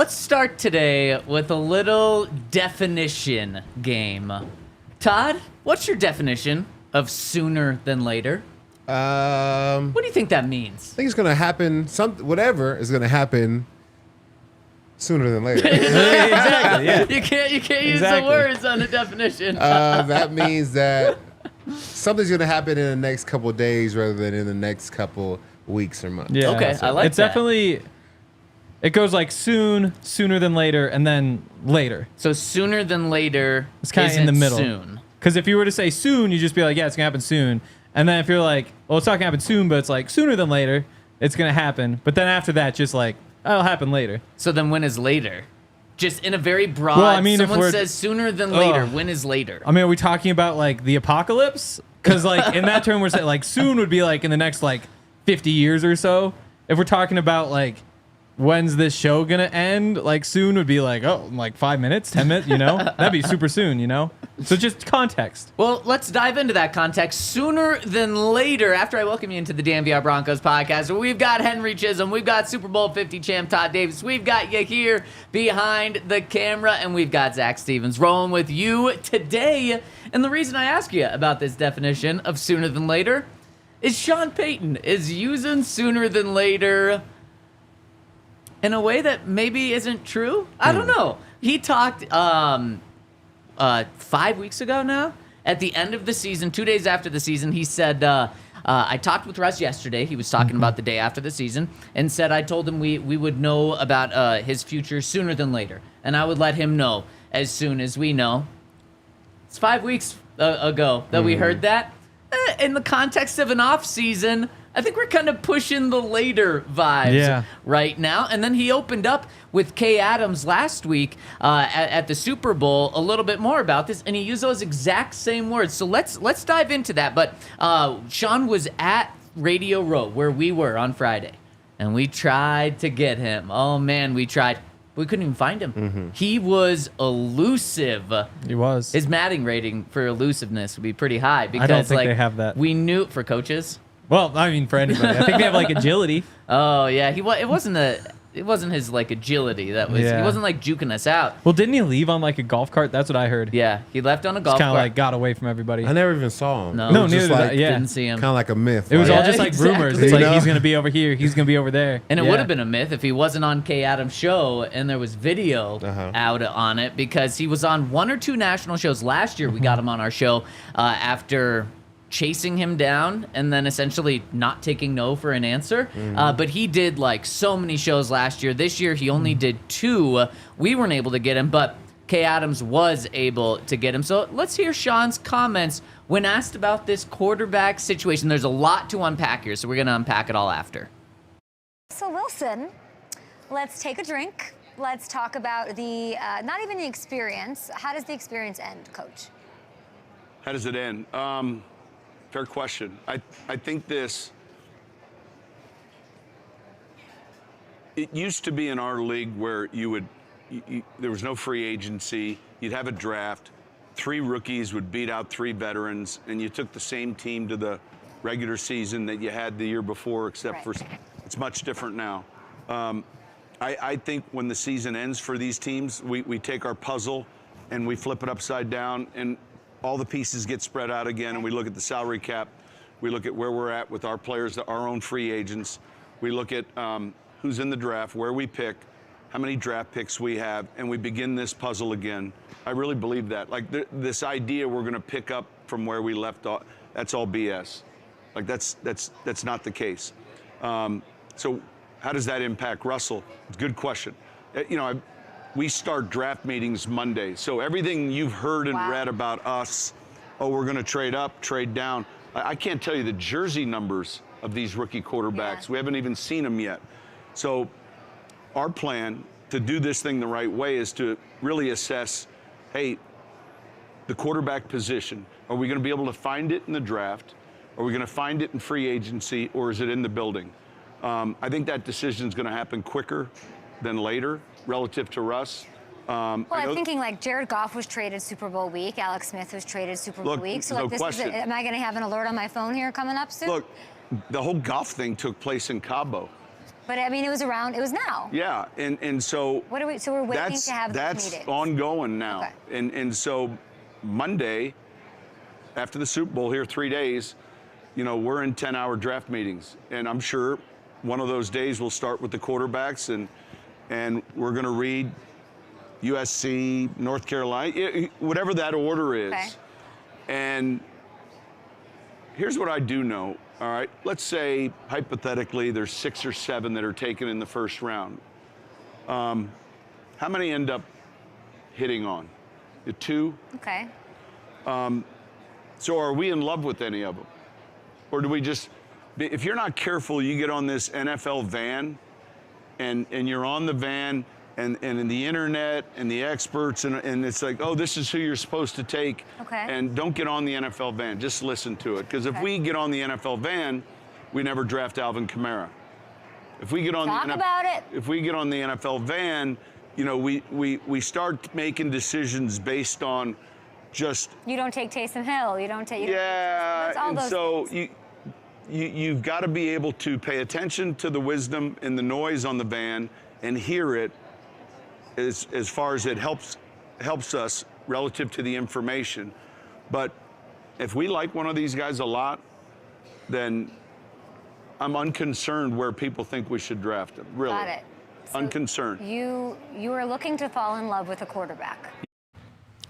Start today with a little definition game. Todd, what's your definition of sooner than later? What do you think that means? I think it's going to happen. Whatever is going to happen sooner than later. Exactly. Yeah. You can't use the words on the definition. That means that something's going to happen in the next couple of days rather than in the next couple weeks or months. Yeah. Okay, I like it's that. Definitely. It goes like soon, sooner than later, and then later. So sooner than later. It's kind of in the middle. Soon. Because if you were to say soon, you just be like, yeah, it's gonna happen soon. And then if you're like, well, it's not gonna happen soon, but it's like sooner than later, it's gonna happen. But then after that, just like, it'll happen later. So then when is later? Just in a very broad. Well, I mean, someone says sooner than later. When is later? I mean, are we talking about like the apocalypse? Because like in that term, we're saying like soon would be like in the next like 50 years or so. If we're talking about like, when's this show gonna end? Like soon would be like, oh, like 5 minutes, 10 minutes, you know? That'd be super soon, you know? So just context. Well, let's dive into that context. Sooner than later, after I welcome you into the DNVR Broncos podcast, where we've got Henry Chisholm, we've got Super Bowl 50 champ Todd Davis, we've got you here behind the camera, and we've got Zac Stevens rolling with you today. And the reason I ask you about this definition of sooner than later is Sean Payton is using sooner than later in a way that maybe isn't true. I don't know. He talked 5 weeks ago now, at the end of the season, 2 days after the season, he said, I talked with Russ yesterday. He was talking about the day after the season and said I told him we would know about his future sooner than later. And I would let him know as soon as we know. It's 5 weeks ago that we heard that. In the context of an off season, I think we're kind of pushing the later vibes right now. And then he opened up with Kay Adams last week at the Super Bowl a little bit more about this, and he used those exact same words. So let's dive into that. But Sean was at Radio Row, where we were on Friday, and we tried to get him. Oh, man, we tried. We couldn't even find him. He was elusive. He was. His Madden rating for elusiveness would be pretty high. Because, I don't think they have that. We knew for coaches. Well, I mean, for anybody. I think they have, like, agility. Oh, yeah. It wasn't his, like, agility that was... He wasn't, like, juking us out. Well, didn't he leave on, like, a golf cart? That's what I heard. Yeah, he left on a golf cart. cart. Kind of, like, got away from everybody. I never even saw him. No, neither did I. Yeah. Didn't see him. Kind of like a myth. It was all just, like, exactly. rumors. It's like, he's going to be over here. He's going to be over there. And it would have been a myth if he wasn't on Kay Adams' show and there was video out on it, because he was on one or two national shows. Last year, we got him on our show after chasing him down and then essentially not taking no for an answer. But he did like so many shows last year. This year, he only did 2. We weren't able to get him, but Kay Adams was able to get him. So let's hear Sean's comments when asked about this quarterback situation. There's a lot to unpack here, so we're going to unpack it all after. So Wilson, let's take a drink. Let's talk about the, not even the experience. How does the experience end, Coach? How does it end? Fair question. I think this, it used to be in our league where there was no free agency. You'd have a draft. 3 rookies would beat out 3 veterans, and you took the same team to the regular season that you had the year before, except for it's much different now. I think when the season ends for these teams, we take our puzzle and we flip it upside down, and all the pieces get spread out again, and we look at the salary cap. We look at where we're at with our players, our own free agents. We look at who's in the draft, where we pick, how many draft picks we have, and we begin this puzzle again. I really believe that. Like this idea we're going to pick up from where we left off, that's all BS. Like that's not the case. So how does that impact Russell? Good question. We start draft meetings Monday. So everything you've heard and read about us, we're going to trade up, trade down. I can't tell you the jersey numbers of these rookie quarterbacks. We haven't even seen them yet. So our plan to do this thing the right way is to really assess hey, the quarterback position, are we going to be able to find it in the draft? Are we going to find it in free agency, or is it in the building? I think that decision is going to happen quicker than later relative to Russ. Well, I'm thinking like Jared Goff was traded Super Bowl week. Alex Smith was traded Super Bowl week. So, like, am I going to have an alert on my phone here coming up soon? Look, the whole Goff thing took place in Cabo. But, I mean, it was now. Yeah, and so... So we're waiting to have these meetings. That's ongoing now. Okay. And so Monday, after the Super Bowl here, 3 days, we're in 10-hour draft meetings. And I'm sure one of those days we'll start with the quarterbacks, and we're going to read USC, North Carolina, whatever that order is. Okay. And here's what I do know, all right? Let's say, hypothetically, there's 6 or 7 that are taken in the first round. How many end up hitting on? 2? Okay. So are we in love with any of them? Or do we just, if you're not careful, you get on this NFL van, and you're on the van, and in the internet and the experts, and it's like, oh, this is who you're supposed to take. Okay. And don't get on the NFL van. Just listen to it. Because if we get on the NFL van, we never draft Alvin Kamara. If we get on If we get on the NFL van, we start making decisions based on just. You don't take Taysom Hill. You don't take. You've got to be able to pay attention to the wisdom and the noise on the van and hear it. As far as it helps us relative to the information. But if we like one of these guys a lot, then I'm unconcerned where people think we should draft him. Really. Got it. So unconcerned. You are looking to fall in love with a quarterback.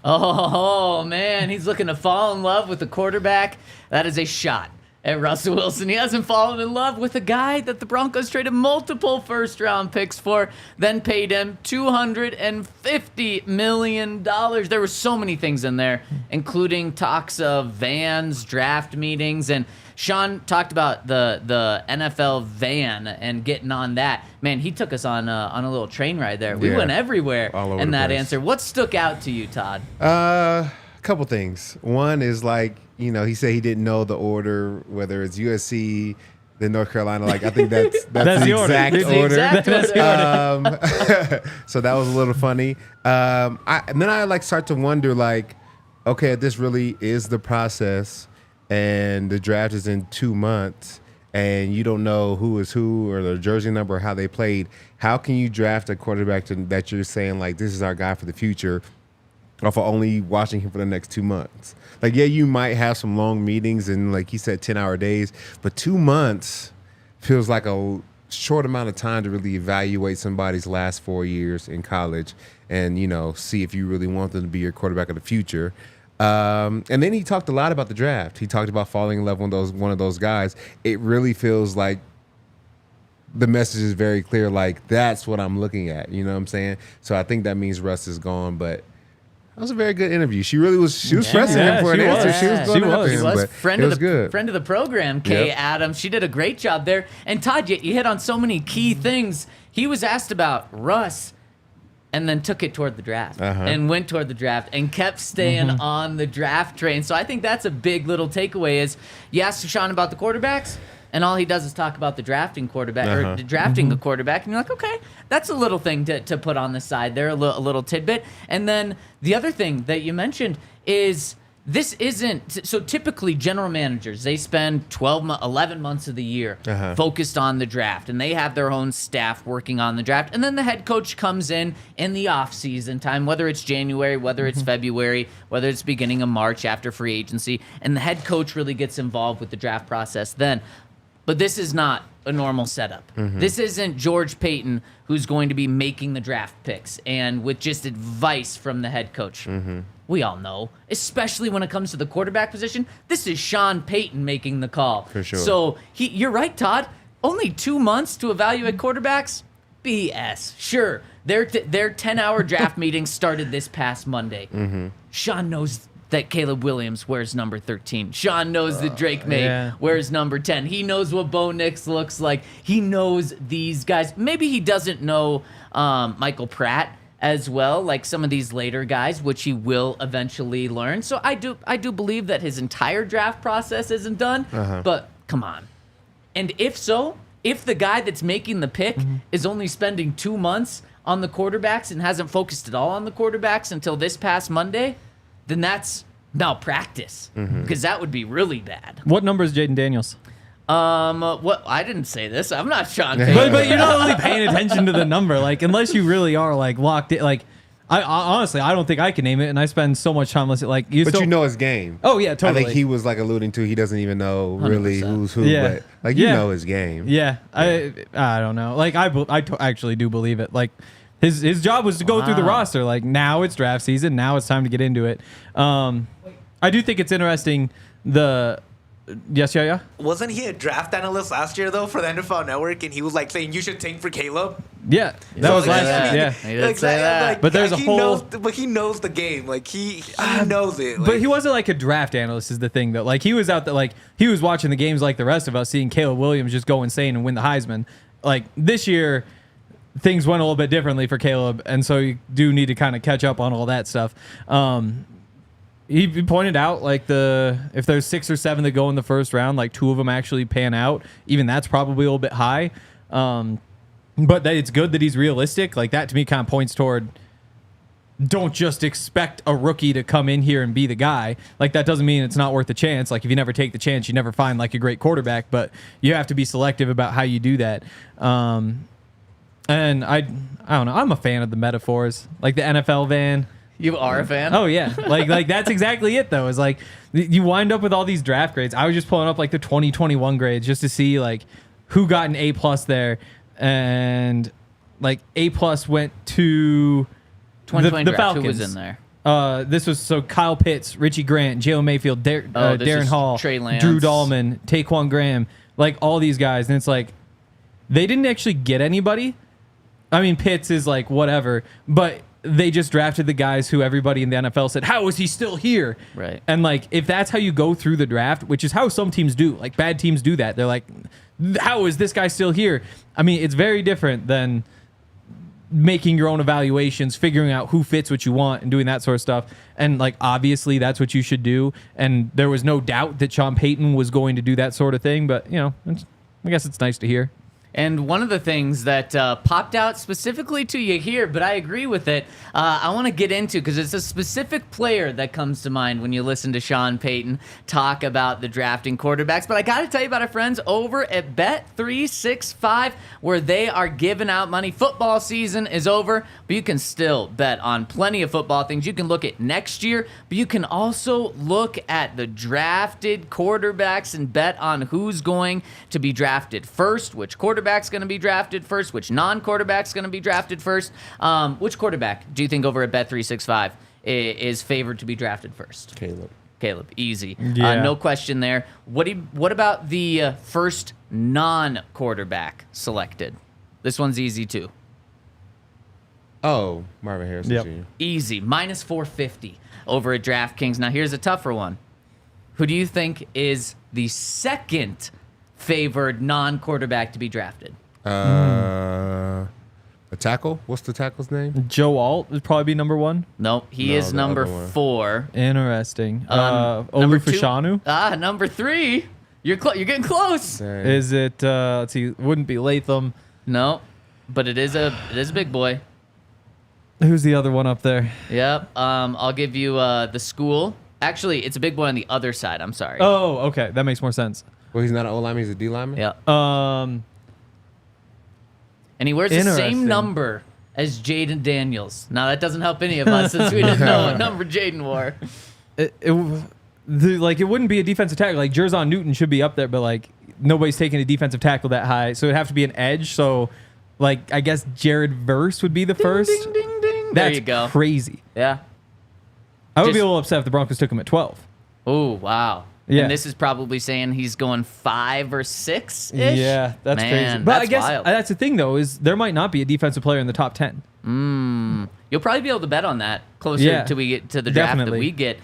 Oh, man, he's looking to fall in love with a quarterback. That is a shot at Russell Wilson. He hasn't fallen in love with a guy that the Broncos traded multiple first-round picks for, then paid him $250 million. There were so many things in there, including talks of vans, draft meetings, and Sean talked about the NFL van and getting on that. Man, he took us on a little train ride there. We went everywhere in that answer. What stuck out to you, Todd? A couple things. One is like, he said he didn't know the order, whether it's USC, then North Carolina. Like, I think that's the exact order. So that was a little funny. And then I start to wonder, okay, this really is the process, and the draft is in 2 months, and you don't know who is who or their jersey number or how they played. How can you draft a quarterback that you're saying, this is our guy for the future, off of only watching him for the next 2 months? You might have some long meetings and, like he said, 10-hour days, but 2 months feels like a short amount of time to really evaluate somebody's last 4 years in college and, see if you really want them to be your quarterback of the future. And then he talked a lot about the draft. He talked about falling in love with one of those guys. It really feels like the message is very clear, that's what I'm looking at. You know what I'm saying? So I think that means Russ is gone, but that was a very good interview. She was pressing him for an answer. She was going after him, but it was good. Friend of the program, Kay Adams. She did a great job there. And Todd, you hit on so many key things. He was asked about Russ and then took it toward the draft and went toward the draft and kept staying on the draft train. So I think that's a big little takeaway is you asked Sean about the quarterbacks, and all he does is talk about the drafting quarterback or drafting a quarterback, and you're like, okay, that's a little thing to put on the side there, a little tidbit. And then the other thing that you mentioned is this isn't so typically general managers, they spend 11 months of the year focused on the draft, and they have their own staff working on the draft, and then the head coach comes in the off-season time, whether it's January, whether it's February, whether it's beginning of March after free agency, and the head coach really gets involved with the draft process then. But this is not a normal setup. This isn't George Payton who's going to be making the draft picks and with just advice from the head coach. We all know, especially when it comes to the quarterback position, this is Sean Payton making the call. For sure. So you're right, Todd. Only 2 months to evaluate quarterbacks? BS. Sure, their 10-hour draft meeting started this past Monday. Sean knows that Caleb Williams wears number 13. Sean knows that Drake Maye wears number 10. He knows what Bo Nix looks like. He knows these guys. Maybe he doesn't know Michael Pratt as well, like some of these later guys, which he will eventually learn. So I do believe that his entire draft process isn't done, but come on. And if so, if the guy that's making the pick is only spending 2 months on the quarterbacks and hasn't focused at all on the quarterbacks until this past Monday, then that's malpractice, because that would be really bad. What number is Jaden Daniels? What? I didn't say this. I'm not Sean Payton. But you're not really paying attention to the number, like unless you really are like locked in. Like, I honestly, I don't think I can name it, and I spend so much time listening. Like, But you know his game. Oh yeah, totally. I think he was like alluding to he doesn't even know really 100%. who's who, Yeah. but like you know his game. Yeah, I don't know. Like I actually do believe it. Like his job was to go through the roster. Like now it's draft season. Now it's time to get into it. I do think it's interesting. Yes, yeah. Wasn't he a draft analyst last year though for the NFL Network, and he was like saying you should tank for Caleb? Yeah, that was last that. year. Yeah. He did say that. Like, But there's a he whole- knows, but he knows the game. Like he knows it. Like, But he wasn't like a draft analyst is the thing though. Like he was out there, like he was watching the games like the rest of us, seeing Caleb Williams just go insane and win the Heisman. Like this year, things went a little bit differently for Caleb, and so you do need to kind of catch up on all that stuff. He pointed out like if there's 6 or 7 that go in the first round, like 2 of them actually pan out. Even that's probably a little bit high. But that it's good that he's realistic. Like that to me kind of points toward don't just expect a rookie to come in here and be the guy. Like that doesn't mean it's not worth a chance. Like if you never take the chance, you never find like a great quarterback, but you have to be selective about how you do that. And I don't know. I'm a fan of the metaphors, like the NFL van. You are a fan? Oh yeah, like that's exactly it though. Is like you wind up with all these draft grades. I was just pulling up like the 2021 grades just to see like who got an A+ there, and like A+ went to 2020 the draft. Falcons. Who was in there? This was so Kyle Pitts, Richie Grant, Jalen Mayfield, this Darren is Hall, Trey Lance. Drew Dahlman, Taquan Graham, like all these guys, and it's like they didn't actually get anybody. I mean, Pitts is like whatever, but they just drafted the guys who everybody in the NFL said, how is he still here? Right. And like, if that's how you go through the draft, which is how some teams do, like bad teams do that. They're like, how is this guy still here? I mean, it's very different than making your own evaluations, figuring out who fits what you want and doing that sort of stuff. And like, obviously that's what you should do. And there was no doubt that Sean Payton was going to do that sort of thing, but you know, I guess it's nice to hear. And one of the things that popped out specifically to you here, but I agree with it, I want to get into because it's a specific player that comes to mind when you listen to Sean Payton talk about the drafting quarterbacks. But I got to tell you about our friends over at Bet365, where they are giving out money. Football season is over, but you can still bet on plenty of football things. You can look at next year, but you can also look at the drafted quarterbacks and bet on who's going to be drafted first, which quarterback's going to be drafted first, which non-quarterback's going to be drafted first. Which quarterback do you think over at Bet365 is favored to be drafted first? Caleb, easy. Yeah. No question there. What about the first non-quarterback selected? This one's easy too. Oh, Marvin Harrison Yep. Jr. Easy. Minus 450 over at DraftKings. Now here's a tougher one. Who do you think is the second favored non-quarterback to be drafted? A tackle? What's the tackle's name? Joe Alt would probably be number 1. Nope, he No, is the number other one. 4. Interesting. Number 2. Olufashanu? Number 3. You're getting close. Dang. Is it? Let's see. Wouldn't be Latham. No, but it is a big boy. Who's the other one up there? Yep. I'll give you the school. Actually, it's a big boy on the other side. I'm sorry. Oh, okay. That makes more sense. Well, he's not an O-lineman, he's a D-lineman? Yeah. Um, And he wears the Interesting. same number as Jaden Daniels. Now that doesn't help any of us since we didn't know what number Jaden wore. it wouldn't be a defensive tackle. Like Jerzon Newton should be up there, but like nobody's taking a defensive tackle that high, so it'd have to be an edge. So, like I guess Jared Verse would be the first. Ding, ding, ding. That's There you go. crazy. Yeah. I would be Just- a little upset if the Broncos took him at 12. Oh, wow. Yeah. And this is probably saying he's going 5 or 6-ish? Yeah, that's Man, crazy. But that's I guess wild. that's the thing though, is there might not be a defensive player in the top 10. You'll probably be able to bet on that closer Yeah, to we get to the draft definitely. that we get.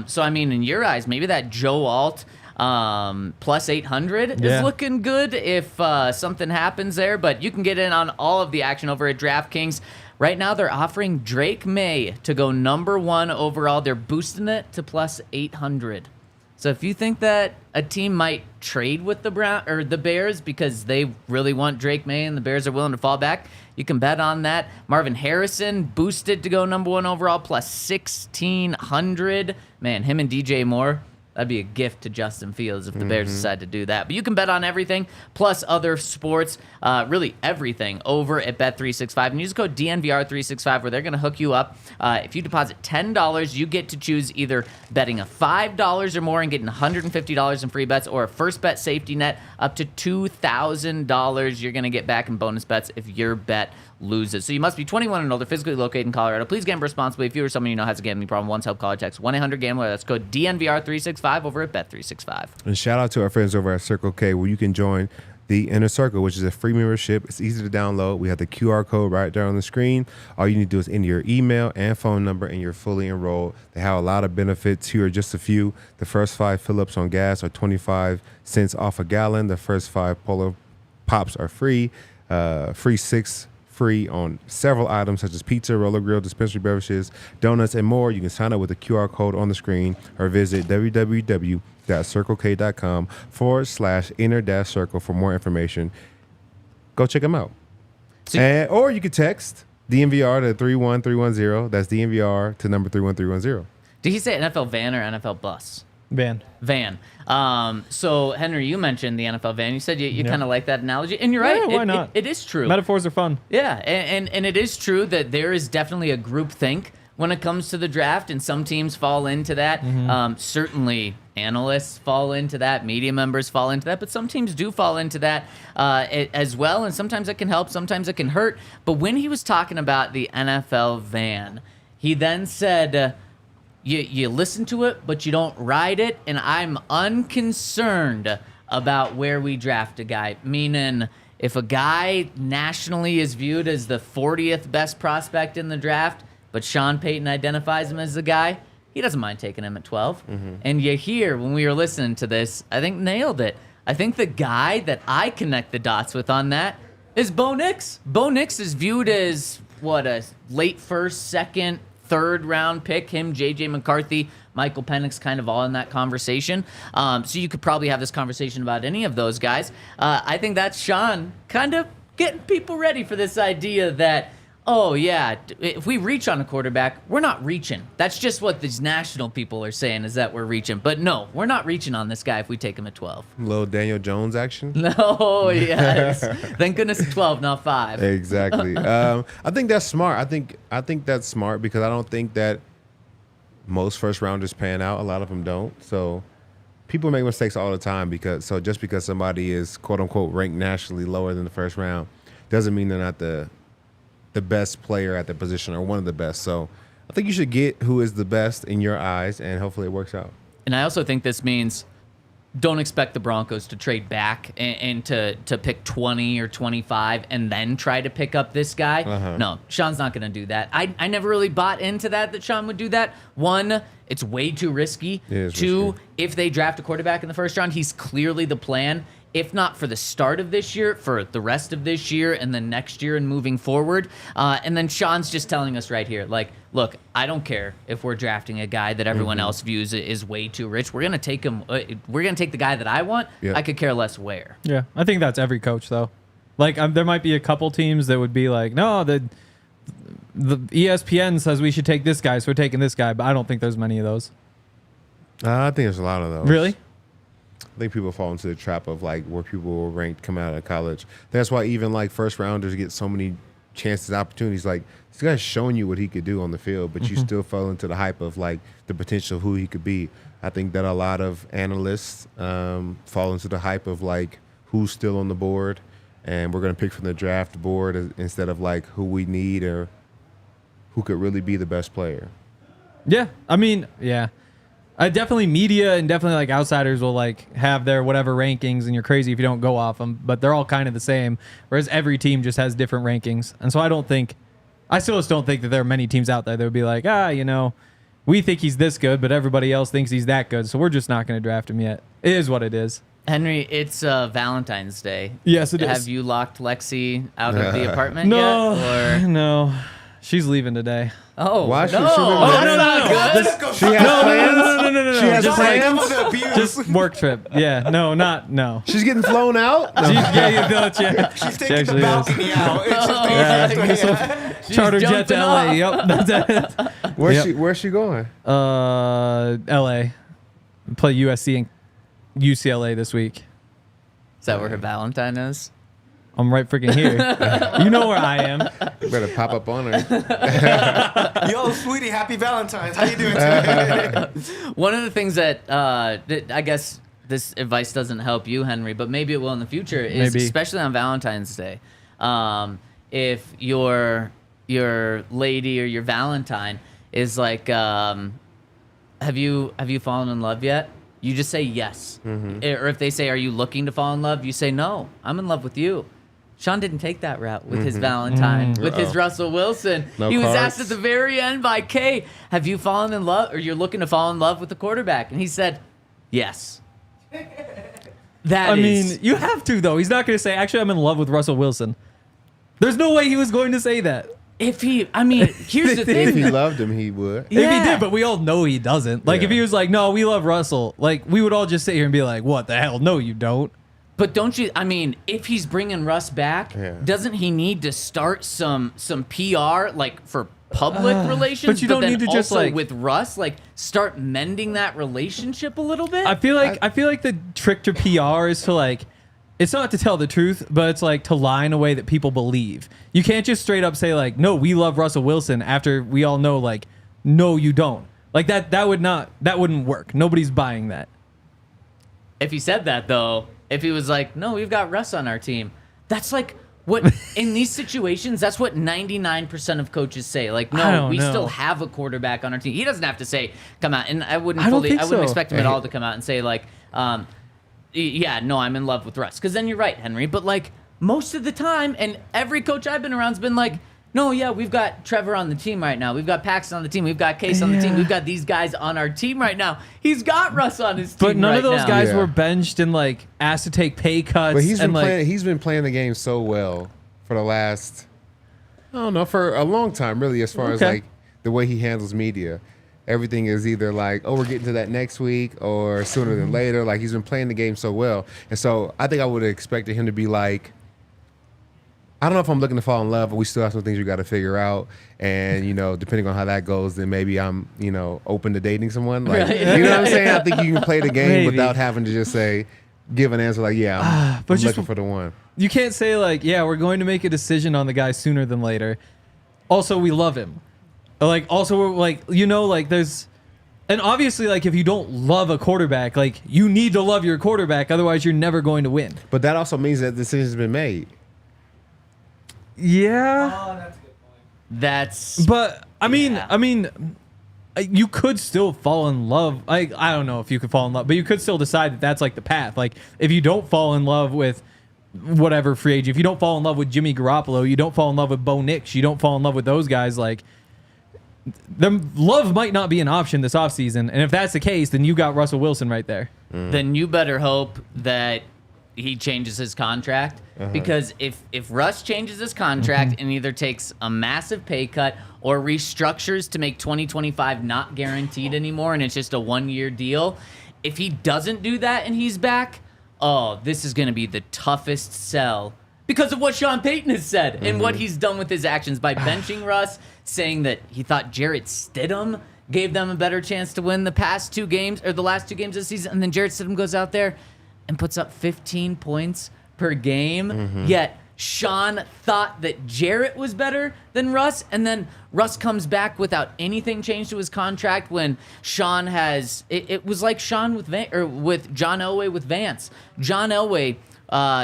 So I mean, in your eyes, maybe that Joe Alt Plus 800 Yeah. is looking good if something happens there. But you can get in on all of the action over at DraftKings. Right now, they're offering Drake Maye to go number 1 overall. They're boosting it to plus 800. So if you think that a team might trade with the Bears because they really want Drake Maye and the Bears are willing to fall back, you can bet on that. Marvin Harrison boosted to go number 1 overall, plus 1,600. Man, him and DJ Moore, that'd be a gift to Justin Fields if the Bears decide to do that. But you can bet on everything, plus other sports, really everything, over at Bet365. And use code DNVR365 where they're going to hook you up. If you deposit $10, you get to choose either betting a $5 or more and getting $150 in free bets, or a first bet safety net up to $2,000 you're going to get back in bonus bets if your bet loses. So you must be 21 and older, physically located in Colorado. Please gamble responsibly. If you or someone you know has a gambling problem, once help call or text 1-800-GAMBLER. That's code DNVR365 over at Bet365. And shout out to our friends over at Circle K, where you can join the Inner Circle, which is a free membership. It's easy to download. We have the QR code right there on the screen. All you need to do is enter your email and phone number, and you're fully enrolled. They have a lot of benefits. Here are just a few. The first 5 fill-ups on gas are 25 cents off a gallon. The first 5 Polar Pops are free. Free 6 free on several items such as pizza, roller grill, dispensary beverages, donuts, and more. You can sign up with the QR code on the screen or visit www.circlek.com/inner-circle for more information. Go check them out. Or you can text DNVR to 31310. That's DNVR to number 31310. Did he say NFL van or NFL bus? Van. So Henry, you mentioned the NFL van. You said you kind of like that analogy, and you're right. Yeah, why not? It is true. Metaphors are fun. Yeah, and it is true that there is definitely a group think when it comes to the draft, and some teams fall into that. Certainly analysts fall into that, media members fall into that, but some teams do fall into that as well, and sometimes it can help, sometimes it can hurt. But when he was talking about the NFL van, he then said, you listen to it, but you don't ride it, and I'm unconcerned about where we draft a guy, meaning if a guy nationally is viewed as the 40th best prospect in the draft, but Sean Payton identifies him as the guy, he doesn't mind taking him at 12. And you hear, when we were listening to this, I think nailed it. I think the guy that I connect the dots with on that is Bo Nix. Bo Nix is viewed as, a late first, second, third round pick. Him, J.J. McCarthy, Michael Penix, kind of all in that conversation. So you could probably have this conversation about any of those guys. I think that's Sean kind of getting people ready for this idea that, oh, yeah, if we reach on a quarterback, we're not reaching. That's just what these national people are saying, is that we're reaching. But no, we're not reaching on this guy if we take him at 12. Little Daniel Jones action. No, yes. Thank goodness it's 12, not 5. Exactly. I think that's smart. I think that's smart because I don't think that most first rounders pan out. A lot of them don't. So people make mistakes all the time just because somebody is quote unquote ranked nationally lower than the first round doesn't mean they're not the best player at the position or one of the best. So I think you should get who is the best in your eyes, and hopefully it works out. And I also think this means don't expect the Broncos to trade back and to pick 20 or 25 and then try to pick up this guy. No, Sean's not going to do that. I never really bought into that Sean would do that. One, it's way too risky. Two, risky. If they draft a quarterback in the first round, he's clearly the plan. If not for the start of this year, for the rest of this year and then next year and moving forward. And then Sean's just telling us right here, like, look, I don't care if we're drafting a guy that everyone else views is way too rich. We're going to take him. We're going to take the guy that I want. Yeah. I could care less where. Yeah, I think that's every coach, though. Like, there might be a couple teams that would be like, no, the ESPN says we should take this guy, so we're taking this guy. But I don't think there's many of those. I think there's a lot of those. Really? I think people fall into the trap of like where people were ranked coming out of college. That's why even like first rounders get so many chances, opportunities. Like this guy's showing you what he could do on the field, but you still fall into the hype of like the potential of who he could be. I think that a lot of analysts fall into the hype of like who's still on the board, and we're going to pick from the draft board instead of like who we need or who could really be the best player. Yeah, I mean, yeah. Definitely media and definitely like outsiders will like have their whatever rankings, and you're crazy if you don't go off them, but they're all kind of the same, whereas every team just has different rankings. And so I still just don't think that there are many teams out there that would be like, we think he's this good, but everybody else thinks he's that good, so we're just not going to draft him yet. It is what it is. Henry, it's Valentine's Day. Yes, it is. Have you locked Lexi out of the apartment No, yet? Or? no. She's leaving today. Oh, Why no. should she That's not good. She has plans? No. She has Just plans? Just work trip. Yeah, no. She's getting flown out? No. She's taking the balcony out. It's just Charter jet to jumping LA. off. Yep, that's it. Where's she going? LA. Play USC and UCLA this week. Is that where her Valentine is? I'm right freaking here. You know where I am. You better pop up on her. Yo, sweetie, happy Valentine's. How you doing today? One of the things that I guess this advice doesn't help you, Henry, but maybe it will in the future, is Maybe. especially on Valentine's Day. If your lady or your Valentine is like, have you fallen in love yet? You just say yes. Or if they say, are you looking to fall in love? You say, no, I'm in love with you. Sean didn't take that route with his Valentine, with his Russell Wilson. No he was cards? asked at the very end by Kay, have you fallen in love, or you're looking to fall in love with the quarterback? And he said, yes. I mean, you have to, though. He's not going to say, actually, I'm in love with Russell Wilson. There's no way he was going to say that. here's the thing. If he loved him, he would. If he Yeah. did, but we all know he doesn't. Like, if Yeah. he was like, no, we love Russell, like, we would all just sit here and be like, what the hell? No, you don't. But don't you? I mean, if he's bringing Russ back, Yeah. doesn't he need to start some PR like for public relations? but you don't then need to just, also like- with Russ, like start mending that relationship a little bit. I feel like the trick to PR is to, like, it's not to tell the truth, but it's like to lie in a way that people believe. You can't just straight up say like, no, we love Russell Wilson after we all know like, no, you don't. Like that wouldn't work. Nobody's buying that. If he said that though, if he was like, no, we've got Russ on our team, that's like what in these situations, that's what 99% of coaches say. Like, I no, don't we know. still have a quarterback on our team. He doesn't have to say, come out. And I wouldn't I don't think so. expect him at all to come out and say like, yeah, no, I'm in love with Russ. Because then you're right, Henry. But like most of the time, and every coach I've been around's been like, no, yeah, we've got Trevor on the team right now. We've got Paxton on the team. We've got Case on the team. Yeah. We've got these guys on our team right now. He's got Russ on his team But none right of those now. guys Yeah. were benched and like asked to take pay cuts. But he's and been playing the game so well for the last, I don't know, for a long time, really, as far as Okay. like the way he handles media. Everything is either like, oh, we're getting to that next week or sooner than later. Like, he's been playing the game so well. And so I think I would have expected him to be like, I don't know if I'm looking to fall in love, but we still have some things we got to figure out. And, you know, depending on how that goes, then maybe I'm, you know, open to dating someone. Like, Right. you know what I'm saying? I think you can play the game Maybe. without having to just say, give an answer like, yeah, I'm but just- looking for the one. You can't say like, yeah, we're going to make a decision on the guy sooner than later. Also, we love him. Like, also, we're like, you know, like there's, and obviously, like if you don't love a quarterback, like you need to love your quarterback, otherwise you're never going to win. But that also means that the decision's been made. Yeah, That's but I mean, Yeah. you could still fall in love. I don't know if you could fall in love, but you could still decide that that's like the path. Like if you don't fall in love with whatever free agent, if you don't fall in love with Jimmy Garoppolo, you don't fall in love with Bo Nix, you don't fall in love with those guys, like the love might not be an option this offseason. And if that's the case, then you got Russell Wilson right there. then you better hope that he changes his contract, because if Russ changes his contract and either takes a massive pay cut or restructures to make 2025 not guaranteed anymore and it's just a 1-year deal, if he doesn't do that and he's back, oh, this is going to be the toughest sell because of what Sean Payton has said and what he's done with his actions by benching Russ, saying that he thought Jarrett Stidham gave them a better chance to win the last 2 games of the season, and then Jarrett Stidham goes out there and puts up 15 points per game. Yet Sean thought that Jarrett was better than Russ, and then Russ comes back without anything changed to his contract when Sean has it was like Sean with John Elway with Vance. John Elway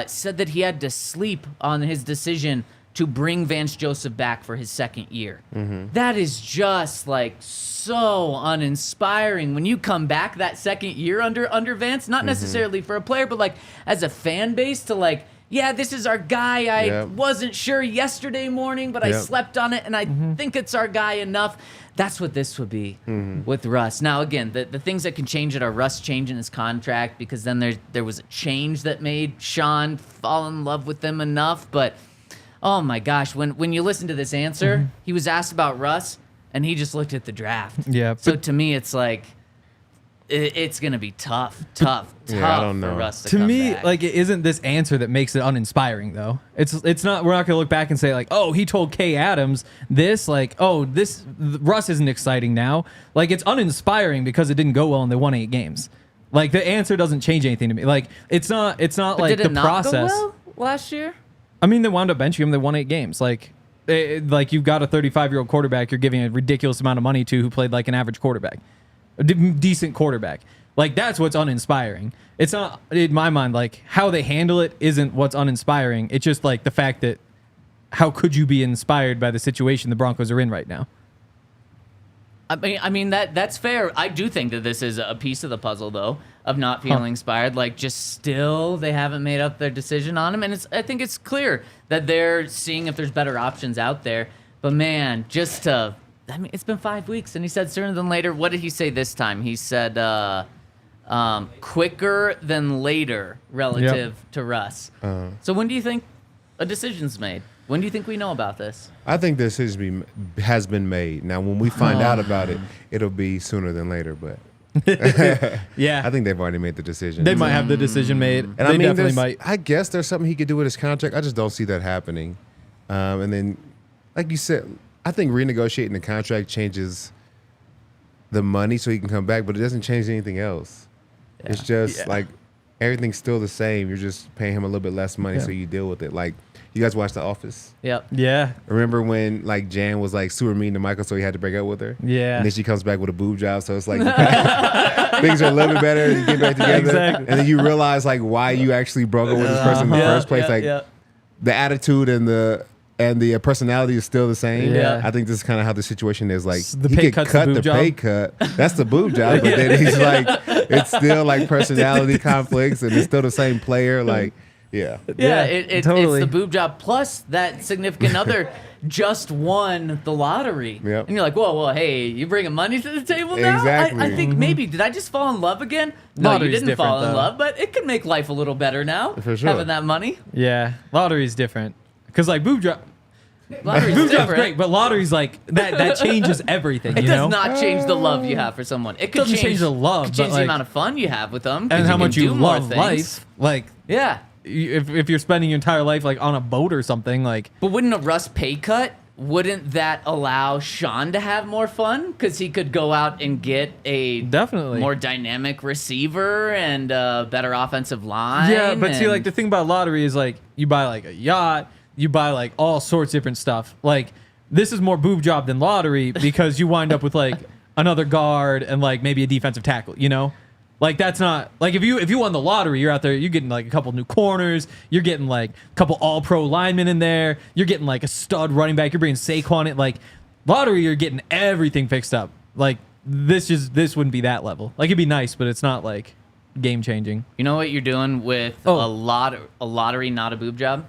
said that he had to sleep on his decision to bring Vance Joseph back for his second year. That is just like so uninspiring when you come back that second year under Vance, not necessarily for a player, but like as a fan base to like yeah, this is our guy. I Yep. wasn't sure yesterday morning, but I Yep. slept on it, and I think it's our guy enough. That's what this would be with Russ. Now, again, the things that can change it are Russ changing his contract, because then there was a change that made Sean fall in love with them enough. But, oh my gosh, when you listen to this answer, he was asked about Russ, and he just looked at the draft. Yeah, So to me, it's like, it's going to be tough I don't for know. Russ to To come me, back. like, it isn't this answer that makes it uninspiring, though. It's not. We're not gonna look back and say like, oh, he told Kay Adams this. Like, oh, Russ isn't exciting now. Like, it's uninspiring because it didn't go well and they won 8 games. Like, the answer doesn't change anything to me. Like, it's not But like did it the not process. go well last year? I mean, they wound up benching him. They won 8 games. Like you've got a 35-year-old quarterback you're giving a ridiculous amount of money to, who played like an average quarterback, a decent quarterback. Like, that's what's uninspiring. It's not, in my mind, like, how they handle it isn't what's uninspiring. It's just like the fact that how could you be inspired by the situation the Broncos are in right now? I mean that's fair. I do think that this is a piece of the puzzle, though, of not feeling inspired. Like, just still they haven't made up their decision on him, and I think it's clear that they're seeing if there's better options out there. But man, it's been 5 weeks, and he said sooner than later. What did he say this time? He said quicker than later relative to Russ. So when do you think a decision's made? When do you think we know about this? I think this has been made. Now, when we find out about it, it'll be sooner than later. But Yeah. I think they've already made the decision. They might have the decision made. And They I mean, definitely might. I guess there's something he could do with his contract. I just don't see that happening. And then, like you said, I think renegotiating the contract changes the money so he can come back, but it doesn't change anything else. It's just like everything's still the same. You're just paying him a little bit less money so you deal with it. Like, you guys watch The Office? Yep. Yeah. Remember when like Jan was like super mean to Michael, so he had to break up with her? Yeah. And then she comes back with a boob job, so it's like things are a little bit better. You get back together, Exactly. and then you realize like why you actually broke up with this person in the first place. Like the attitude and the personality is still the same. Yeah. I think this is kind of how the situation is. Like, The he pay could cut's cut the the boob pay job. cut. That's the boob job, but then he's like, it's still like personality conflicts, and it's still the same player. Like, yeah. Yeah, it's totally. the boob job plus that significant other just won the lottery. Yep. And you're like, whoa, hey, you bringing money to the table now? Exactly. I think maybe, did I just fall in love again? No, Lottery's you didn't fall different, in though. love, but it could make life a little better now. For sure. Having that money. Yeah. Lottery's different. Because, like, boob job. Lottery's Boob job's different. great, but lottery's like, that changes everything, It you does know? not change the love you have for someone. It could doesn't change the love, could but, change the like- amount of fun you have with them. 'cause And how can much you do more love things. life. Like, Yeah. if you're spending your entire life, like, on a boat or something, like, But wouldn't a Russ pay cut, wouldn't that allow Sean to have more fun? Because he could go out and get a Definitely. more dynamic receiver and a better offensive line. yeah, but see, and- like, the thing about lottery is, like, you buy, like, a yacht, you buy, like, all sorts of different stuff. Like, this is more boob job than lottery because you wind up with, like, another guard and, like, maybe a defensive tackle, you know? Like, that's not, like, if you won the lottery, you're out there, you're getting, like, a couple new corners, you're getting, like, a couple all-pro linemen in there, you're getting, like, a stud running back, you're bringing Saquon in. Like, lottery, you're getting everything fixed up. Like, this wouldn't be that level. Like, it'd be nice, but it's not, like, game-changing. you know what you're doing with Oh. a lottery, not a boob job?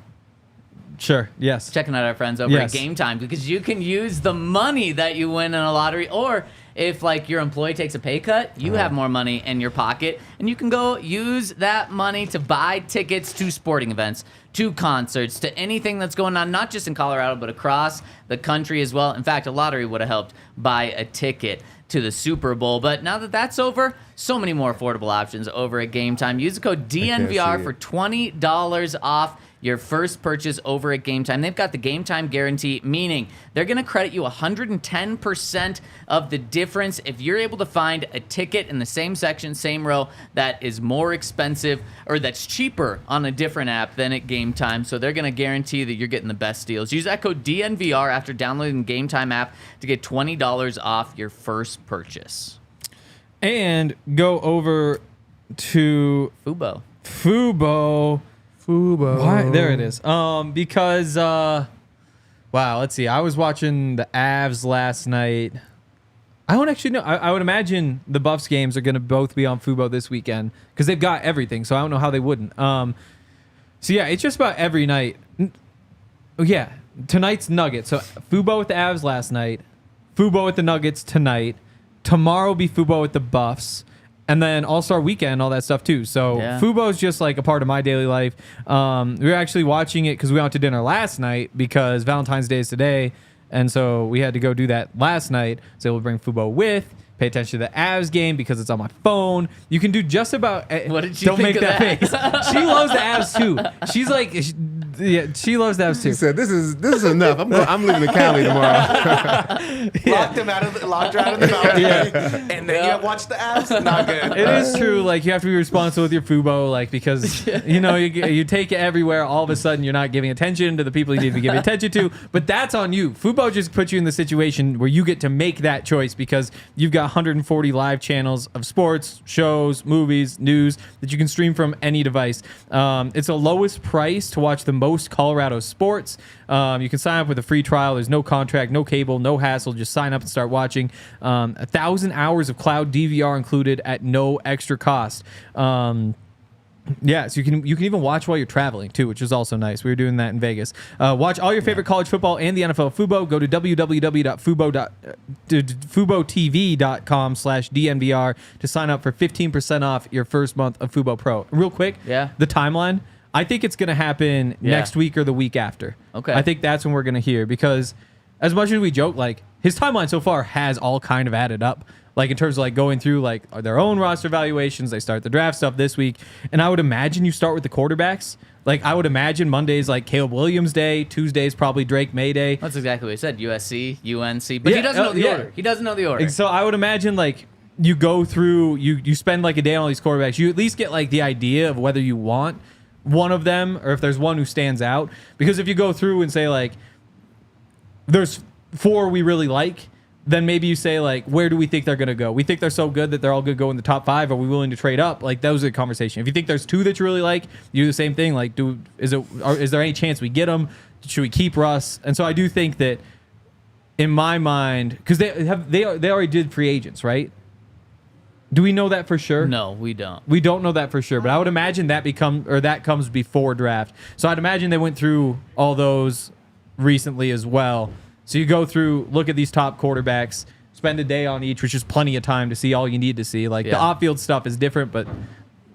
Sure, yes. Checking out our friends over Yes. at Game Time, because you can use the money that you win in a lottery, or if like your employee takes a pay cut, you have more money in your pocket, and you can go use that money to buy tickets to sporting events, to concerts, to anything that's going on, not just in Colorado, but across the country as well. In fact, a lottery would have helped buy a ticket to the Super Bowl. But now that that's over, so many more affordable options over at Game Time. Use the code DNVR see for it. $20 off your first purchase over at Game Time. They've got the Game Time guarantee, meaning they're going to credit you 110% of the difference if you're able to find a ticket in the same section, same row, that is more expensive or that's cheaper on a different app than at Game Time. So they're going to guarantee that you're getting the best deals. Use that code DNVR after downloading the Game Time app to get $20 off your first purchase. And go over to Fubo. Fubo. Why? There it is. Because wow, let's see. I was watching the Avs last night. I don't actually know. I would imagine the Buffs games are going to both be on Fubo this weekend because they've got everything. So I don't know how they wouldn't. So yeah, it's just about every night. Oh yeah, tonight's Nuggets. So Fubo with the Avs last night, Fubo with the Nuggets tonight. Tomorrow will be Fubo with the Buffs, and then All-Star Weekend, all that stuff too. So Fubo is just like a part of my daily life. We were actually watching it because we went out to dinner last night because Valentine's Day is today, and so we had to go do that last night. So we'll bring Fubo with. Pay attention to the Avs game because it's on my phone. You can do just about. What did she Don't think make of that face. She loves the Avs too. She's like, she loves the Avs She too. said, "This is enough. I'm leaving to Cali tomorrow." Locked her out of the balcony, and then you watch the Avs. Not good. It is true. Like you have to be responsible with your Fubo, like because you take it everywhere. All of a sudden, you're not giving attention to the people you need to be giving attention to. But that's on you. Fubo just puts you in the situation where you get to make that choice because you've got 140 live channels of sports, shows, movies, news that you can stream from any device. It's the lowest price to watch the most Colorado sports. You can sign up with a free trial. There's no contract, no cable, no hassle. Just sign up and start watching. 1,000 hours of cloud DVR included at no extra cost. Yeah, so you can even watch while you're traveling too, which is also nice. We were doing that in Vegas. Watch all your favorite college football and the NFL Fubo. Go to www.fubotv.com/DNVR to sign up for 15% off your first month of Fubo Pro. Real quick, the timeline. I think it's going to happen next week or the week after. Okay. I think that's when we're going to hear because as much as we joke, like his timeline so far has all kind of added up. Like in terms of like going through like their own roster evaluations, they start the draft stuff this week, and I would imagine you start with the quarterbacks. Like I would imagine Monday's like Caleb Williams Day, Tuesday's probably Drake May Day. That's exactly what he said. USC, UNC, but he doesn't know the order. He doesn't know the order. And so I would imagine like you go through, you spend like a day on all these quarterbacks. You at least get like the idea of whether you want one of them or if there's one who stands out. Because if you go through and say like there's 4 we really like, then maybe you say like, where do we think they're going to go? We think they're so good that they're all going to go in the top 5. Are we willing to trade up? Like that was a conversation. If you think there's 2 that you really like, you do the same thing. Like, is there any chance we get them? Should we keep Russ? And so I do think that in my mind, because they already did free agents, right? Do we know that for sure? No, we don't. We don't know that for sure, but I would imagine that comes before draft. So I'd imagine they went through all those recently as well. So you go through, look at these top quarterbacks, spend a day on each, which is plenty of time to see all you need to see. Like the off-field stuff is different, but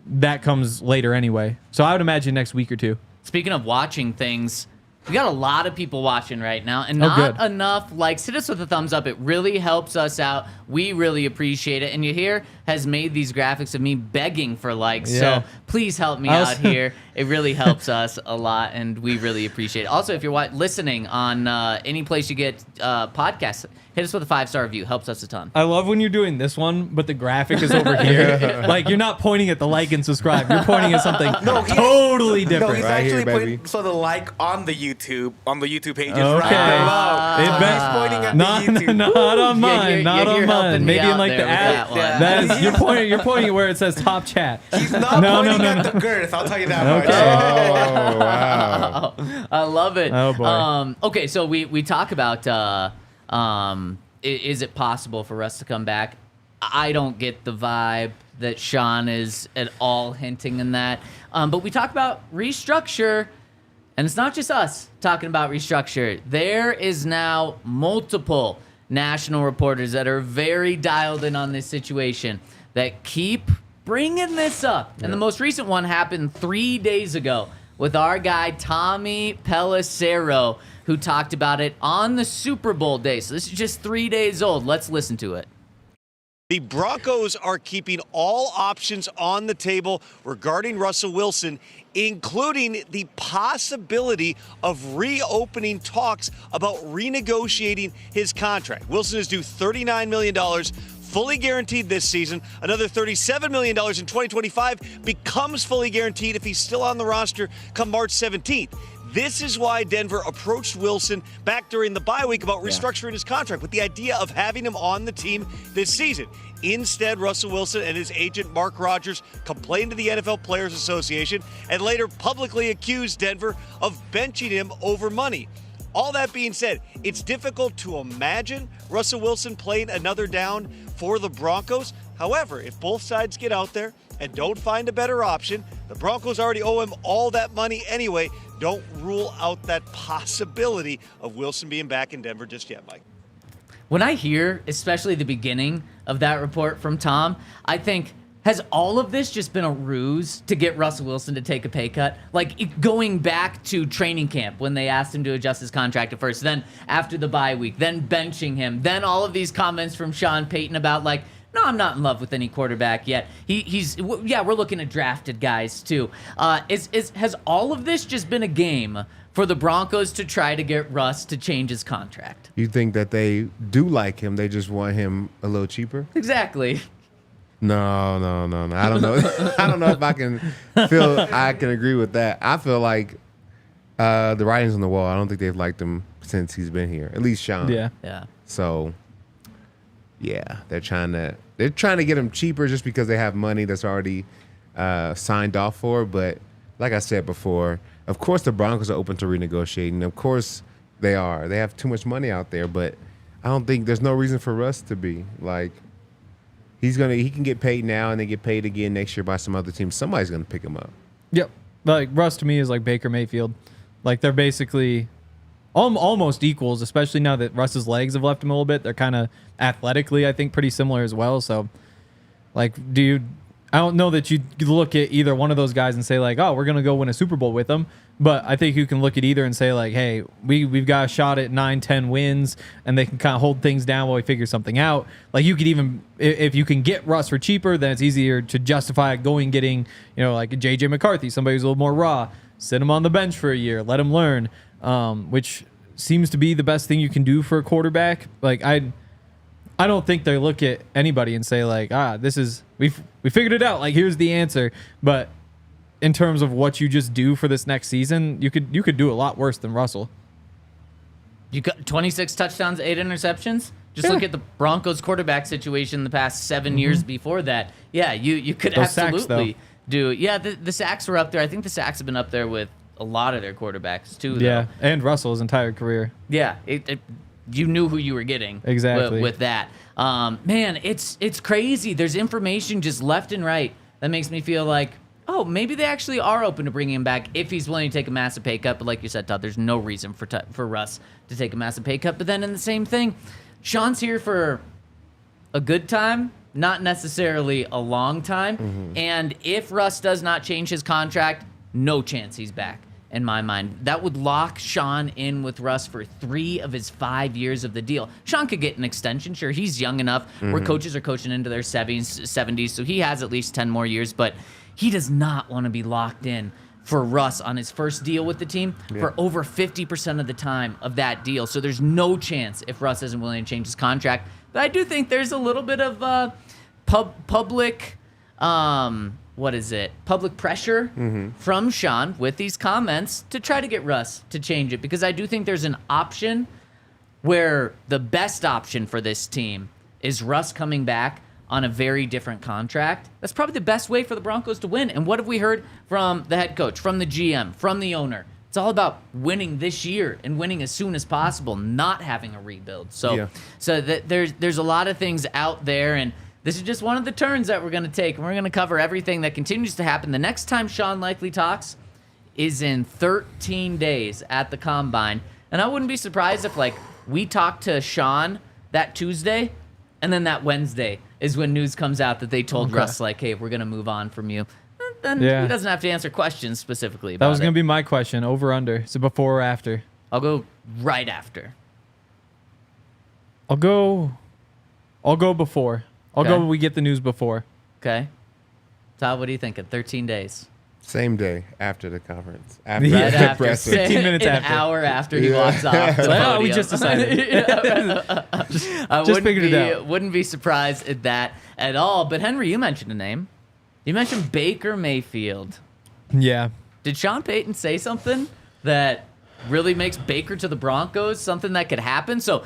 that comes later anyway. So I would imagine next week or 2. Speaking of watching things, we got a lot of people watching right now, and not enough likes. Hit us with a thumbs up. It really helps us out. We really appreciate it. And Yahir has made these graphics of me begging for likes. Yeah. So please help me out here. It really helps us a lot, and we really appreciate it. Also, if you're listening on any place you get podcasts, hit us with a 5-star review. Helps us a ton. I love when you're doing this one, but the graphic is over here. Like you're not pointing at the like and subscribe. You're pointing at something totally different. No, he's Right actually here, baby. pointing the like on the YouTube pages Okay. right below. It He's pointing at not, the YouTube. not on mine. Not on mine. Maybe in out like there the with app. that one. That is, you're pointing where it says top chat. He's not pointing at the girth. I'll tell you that much. Oh wow! I love it. Oh, boy. Okay, so we talk about is it possible for Russ to come back? I don't get the vibe that Sean is at all hinting in that. But we talk about restructure, and it's not just us talking about restructure. There is now multiple national reporters that are very dialed in on this situation that keep bringing this up. And the most recent one happened 3 days ago with our guy Tommy Pelissero, who talked about it on the Super Bowl day. So this is just 3 days old. Let's listen to it. The Broncos are keeping all options on the table regarding Russell Wilson, including the possibility of reopening talks about renegotiating his contract. Wilson is due $39 million, fully guaranteed this season. Another $37 million in 2025 becomes fully guaranteed if he's still on the roster come March 17th. This is why Denver approached Wilson back during the bye week about restructuring his contract with the idea of having him on the team this season. Instead, Russell Wilson and his agent Mark Rodgers complained to the NFL Players Association and later publicly accused Denver of benching him over money. All that being said, it's difficult to imagine Russell Wilson playing another down for the Broncos. However, if both sides get out there and don't find a better option, the Broncos already owe him all that money anyway. Don't rule out that possibility of Wilson being back in Denver just yet, Mike. When I hear, especially the beginning of that report from Tom, I think, has all of this just been a ruse to get Russell Wilson to take a pay cut? Like going back to training camp when they asked him to adjust his contract at first, then after the bye week, then benching him, then all of these comments from Sean Payton about like, no, I'm not in love with any quarterback yet. We're looking at drafted guys too. Has all of this just been a game for the Broncos to try to get Russ to change his contract? You think that they do like him? They just want him a little cheaper? Exactly. No. I don't know. I don't know if I can agree with that. I feel like the writing's on the wall. I don't think they've liked him since he's been here. At least Sean. Yeah. So, yeah, they're trying to get him cheaper just because they have money that's already signed off for. But like I said before, of course the Broncos are open to renegotiating. Of course they are. They have too much money out there. But I don't think there's no reason for Russ to be like. He can get paid now and then get paid again next year by some other team. Somebody's gonna pick him up. Yep. Like Russ to me is like Baker Mayfield. Like they're basically almost equals, especially now that Russ's legs have left him a little bit. They're kind of athletically, I think, pretty similar as well. So, like, I don't know that you look at either one of those guys and say like, oh, we're gonna go win a Super Bowl with them. But I think you can look at either and say like, hey, we've got a shot at 9-10 wins, and they can kind of hold things down while we figure something out. Like you could even, if you can get Russ for cheaper, then it's easier to justify getting, like a JJ McCarthy, somebody who's a little more raw, sit him on the bench for a year, let him learn, which seems to be the best thing you can do for a quarterback. Like I don't think they look at anybody and say like, this is we figured it out. Like here's the answer. But in terms of what you just do for this next season, you could do a lot worse than Russell. You got 26 touchdowns, 8 interceptions. Just look at the Broncos quarterback situation the past 7 years before that. Yeah, you could Those absolutely sacks, do. Yeah, the sacks were up there. I think the sacks have been up there with a lot of their quarterbacks too. Yeah, though. and Russell's entire career. Yeah, you knew who you were getting exactly with that. Man, it's crazy. There's information just left and right that makes me feel like, oh, maybe they actually are open to bringing him back if he's willing to take a massive pay cut. But like you said, Todd, there's no reason for Russ to take a massive pay cut. But then in the same thing, Sean's here for a good time, not necessarily a long time. Mm-hmm. And if Russ does not change his contract, no chance he's back. In my mind, that would lock Sean in with Russ for 3 of his 5 years of the deal. Sean could get an extension. Sure, he's young enough where coaches are coaching into their 70s, so he has at least 10 more years, but he does not want to be locked in for Russ on his first deal with the team for over 50% of the time of that deal. So there's no chance if Russ isn't willing to change his contract. But I do think there's a little bit of public pressure from Sean with these comments to try to get Russ to change it, because I do think there's an option where the best option for this team is Russ coming back on a very different contract. That's probably the best way for the Broncos to win. And what have we heard from the head coach, from the GM, from the owner? It's all about winning this year and winning as soon as possible, not having a rebuild. So there's a lot of things out there, and this is just one of the turns that we're going to take, and we're going to cover everything that continues to happen. The next time Sean likely talks is in 13 days at the Combine, and I wouldn't be surprised if we talk to Sean that Tuesday, and then that Wednesday is when news comes out that they told Russ, hey, we're going to move on from you. Then he doesn't have to answer questions specifically about that was going to be my question, over under. So before or after? I'll go right after. I'll go before. I'll go when we get the news before. Okay. Todd, what are you thinking? 13 days. Same day after the conference. After right the after. presser. 15 minutes An after. hour after he walks off. The podium. We just decided. I just figured it out. Wouldn't be surprised at that at all. But Henry, you mentioned a name. You mentioned Baker Mayfield. Yeah. Did Sean Payton say something that really makes Baker to the Broncos something that could happen? So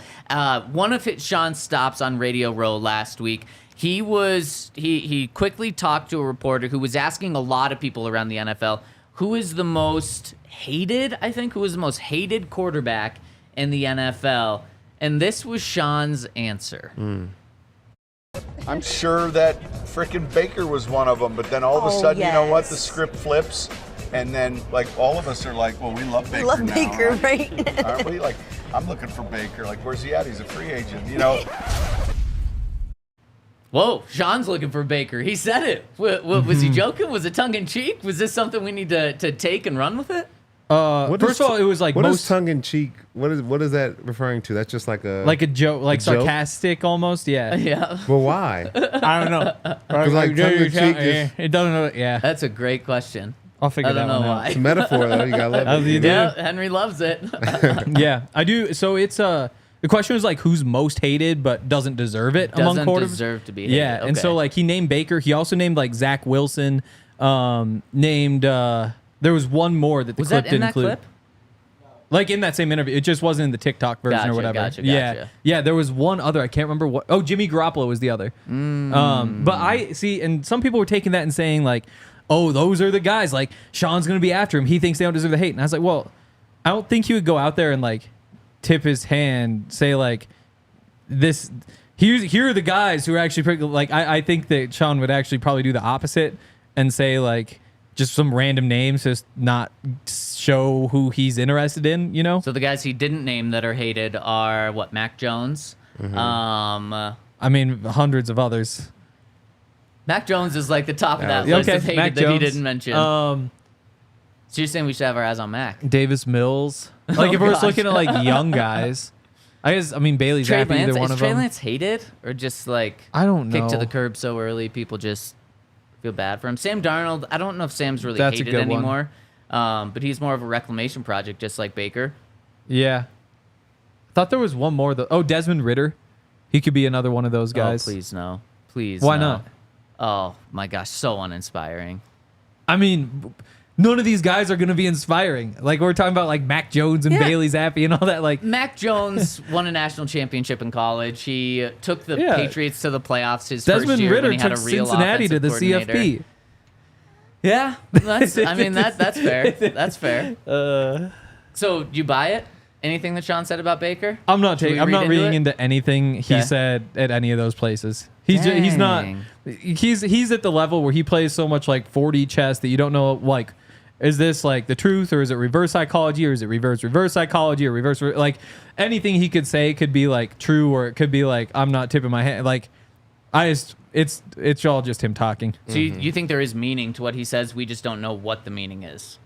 one of Sean's stops on Radio Row last week, he quickly talked to a reporter who was asking a lot of people around the NFL, who is the most hated quarterback in the NFL? And this was Sean's answer. I'm sure that frickin' Baker was one of them, but then all of a sudden, you know what? The script flips, and then like all of us are like, well, we love Baker Love now, Baker, aren't right? Aren't we? Like, I'm looking for Baker. Like, where's he at? He's a free agent, you know? Whoa, Sean's looking for Baker. He said it. Was he joking? Was it tongue in cheek? Was this something we need to take and run with it? First of all, it was like what most is tongue in cheek? What is that referring to? That's just like a joke, like a joke? sarcastic almost. Yeah. Yeah. Well, why? I don't know. Because like tongue in cheek is It doesn't know. Yeah. That's a great question. I'll figure I don't that know one why. out. it's a metaphor though. You gotta love As you it. do. Yeah, Henry loves it. Yeah, I do. So it's the question was like who's most hated but doesn't deserve it among Doesn't quarterbacks. deserve to be hated. Yeah, and so Okay. like he named Baker. He also named like Zach Wilson. Named there was one more that the Was clip that in didn't that include. clip? Like in that same interview, it just wasn't in the TikTok version Gotcha, or whatever. gotcha. Yeah. There was one other. I can't remember what. Oh, Jimmy Garoppolo was the other. But I see, and some people were taking that and saying like, "Oh, those are the guys. Like Sean's gonna be after him. He thinks they don't deserve the hate." And I was like, "Well, I don't think he would go out there and like tip his hand, say like this. Here are the guys who are actually pretty, like. I think that Sean would actually probably do the opposite and say like." Just some random names, just not show who he's interested in, you know? So the guys he didn't name that are hated are what? Mac Jones. I mean, hundreds of others. Mac Jones is like the top of that Yeah, list okay, of hated Mac that he Jones. didn't mention. So you're saying we should have our eyes on Mac? Davis Mills. Like, if we're just gosh. looking at, like, young guys. I mean, Bailey Trey Zappi, either Lance, one is of Trey them. Lance hated or just like I don't kicked to know. the curb so early? People just feel bad for him. Sam Darnold, I don't know if Sam's really That's a hated good one. anymore, but he's more of a reclamation project, just like Baker. Yeah. I thought there was one more, though. Oh, Desmond Ridder. He could be another one of those guys. Oh, please no, please. Why no. not? Oh my gosh, so uninspiring. I mean, none of these guys are going to be inspiring. Like, we're talking about, like, Mac Jones and Yeah. Bailey Zappi and all that. Like, Mac Jones won a national championship in college. He took the Yeah. Patriots to the playoffs his first Desmond year Ridder when he had took a real Cincinnati to offensive the coordinator. CFP. Yeah, that's fair. That's fair. So you buy it? Anything that Sean said about Baker? I'm not Should we taking. I'm read not into reading it? into anything he Okay. said at any of those places. He's not. Dang. He's at the level where he plays so much like 4D chess that you don't know like, is this like the truth or is it reverse psychology or is it reverse psychology or reverse like anything he could say could be like true or it could be like I'm not tipping my hand like it's all just him talking. So you think there is meaning to what he says? We just don't know what the meaning is.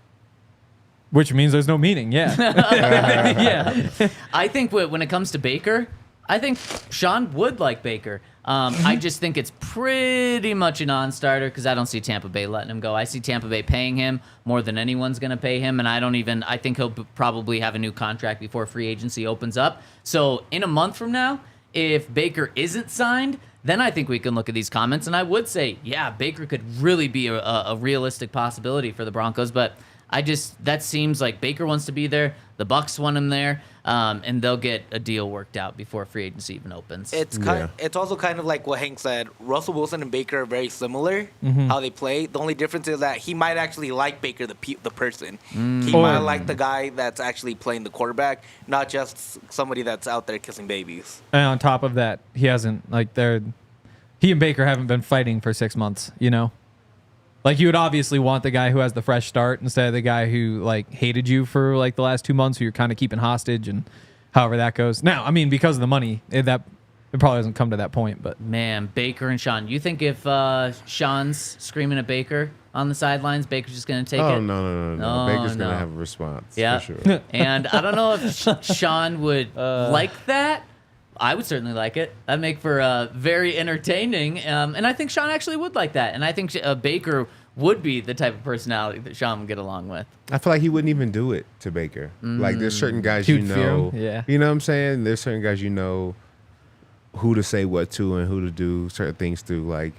Which means there's no meaning. Yeah. Yeah. I think when it comes to Baker, I think Sean would like Baker. I just think it's pretty much a non-starter because I don't see Tampa Bay letting him go. I see Tampa Bay paying him more than anyone's going to pay him, and I think he'll probably have a new contract before free agency opens up. So in a month from now, if Baker isn't signed, then I think we can look at these comments, and I would say, yeah, Baker could really be a realistic possibility for the Broncos, but that seems like Baker wants to be there. The Bucs want him there, and they'll get a deal worked out before free agency even opens. It's also kind of like what Hank said. Russell Wilson and Baker are very similar how they play. The only difference is that he might actually like Baker the person. He might like the guy that's actually playing the quarterback, not just somebody that's out there kissing babies. And on top of that, he hasn't he and Baker haven't been fighting for 6 months, you know? Like you would obviously want the guy who has the fresh start instead of the guy who like hated you for like the last 2 months who you're kind of keeping hostage and however that goes. Now, I mean, because of the money, it probably doesn't come to that point, but Man, Baker and Sean. You think if Sean's screaming at Baker on the sidelines, Baker's just going to take it? Oh no! No, Baker's no. gonna have a response. Yeah. for sure. And I don't know if Sean would like that. I would certainly like it. That'd make for very entertaining. And I think Sean actually would like that. And I think Baker would be the type of personality that Sean would get along with. I feel like he wouldn't even do it to Baker. Like there's certain guys He'd you fear know, him, yeah. you know what I'm saying? There's certain guys you know who to say what to and who to do certain things to. Like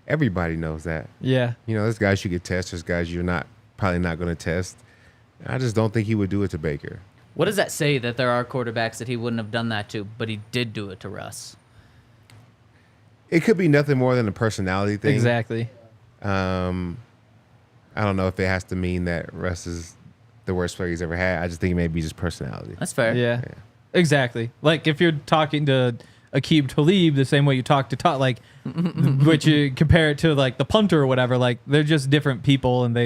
everybody knows that. yeah. You know, there's guys you could test, there's guys you're probably not going to test. I just don't think he would do it to Baker. What does that say that there are quarterbacks that he wouldn't have done that to, but he did do it to Russ? It could be nothing more than a personality thing. Exactly. I don't know if it has to mean that Russ is the worst player he's ever had. I just think it may be just personality. That's fair. Yeah. Exactly. Like if you're talking to Aqib Talib the same way you talk to Todd, like, which you compare it to like the punter or whatever. Like they're just different people, and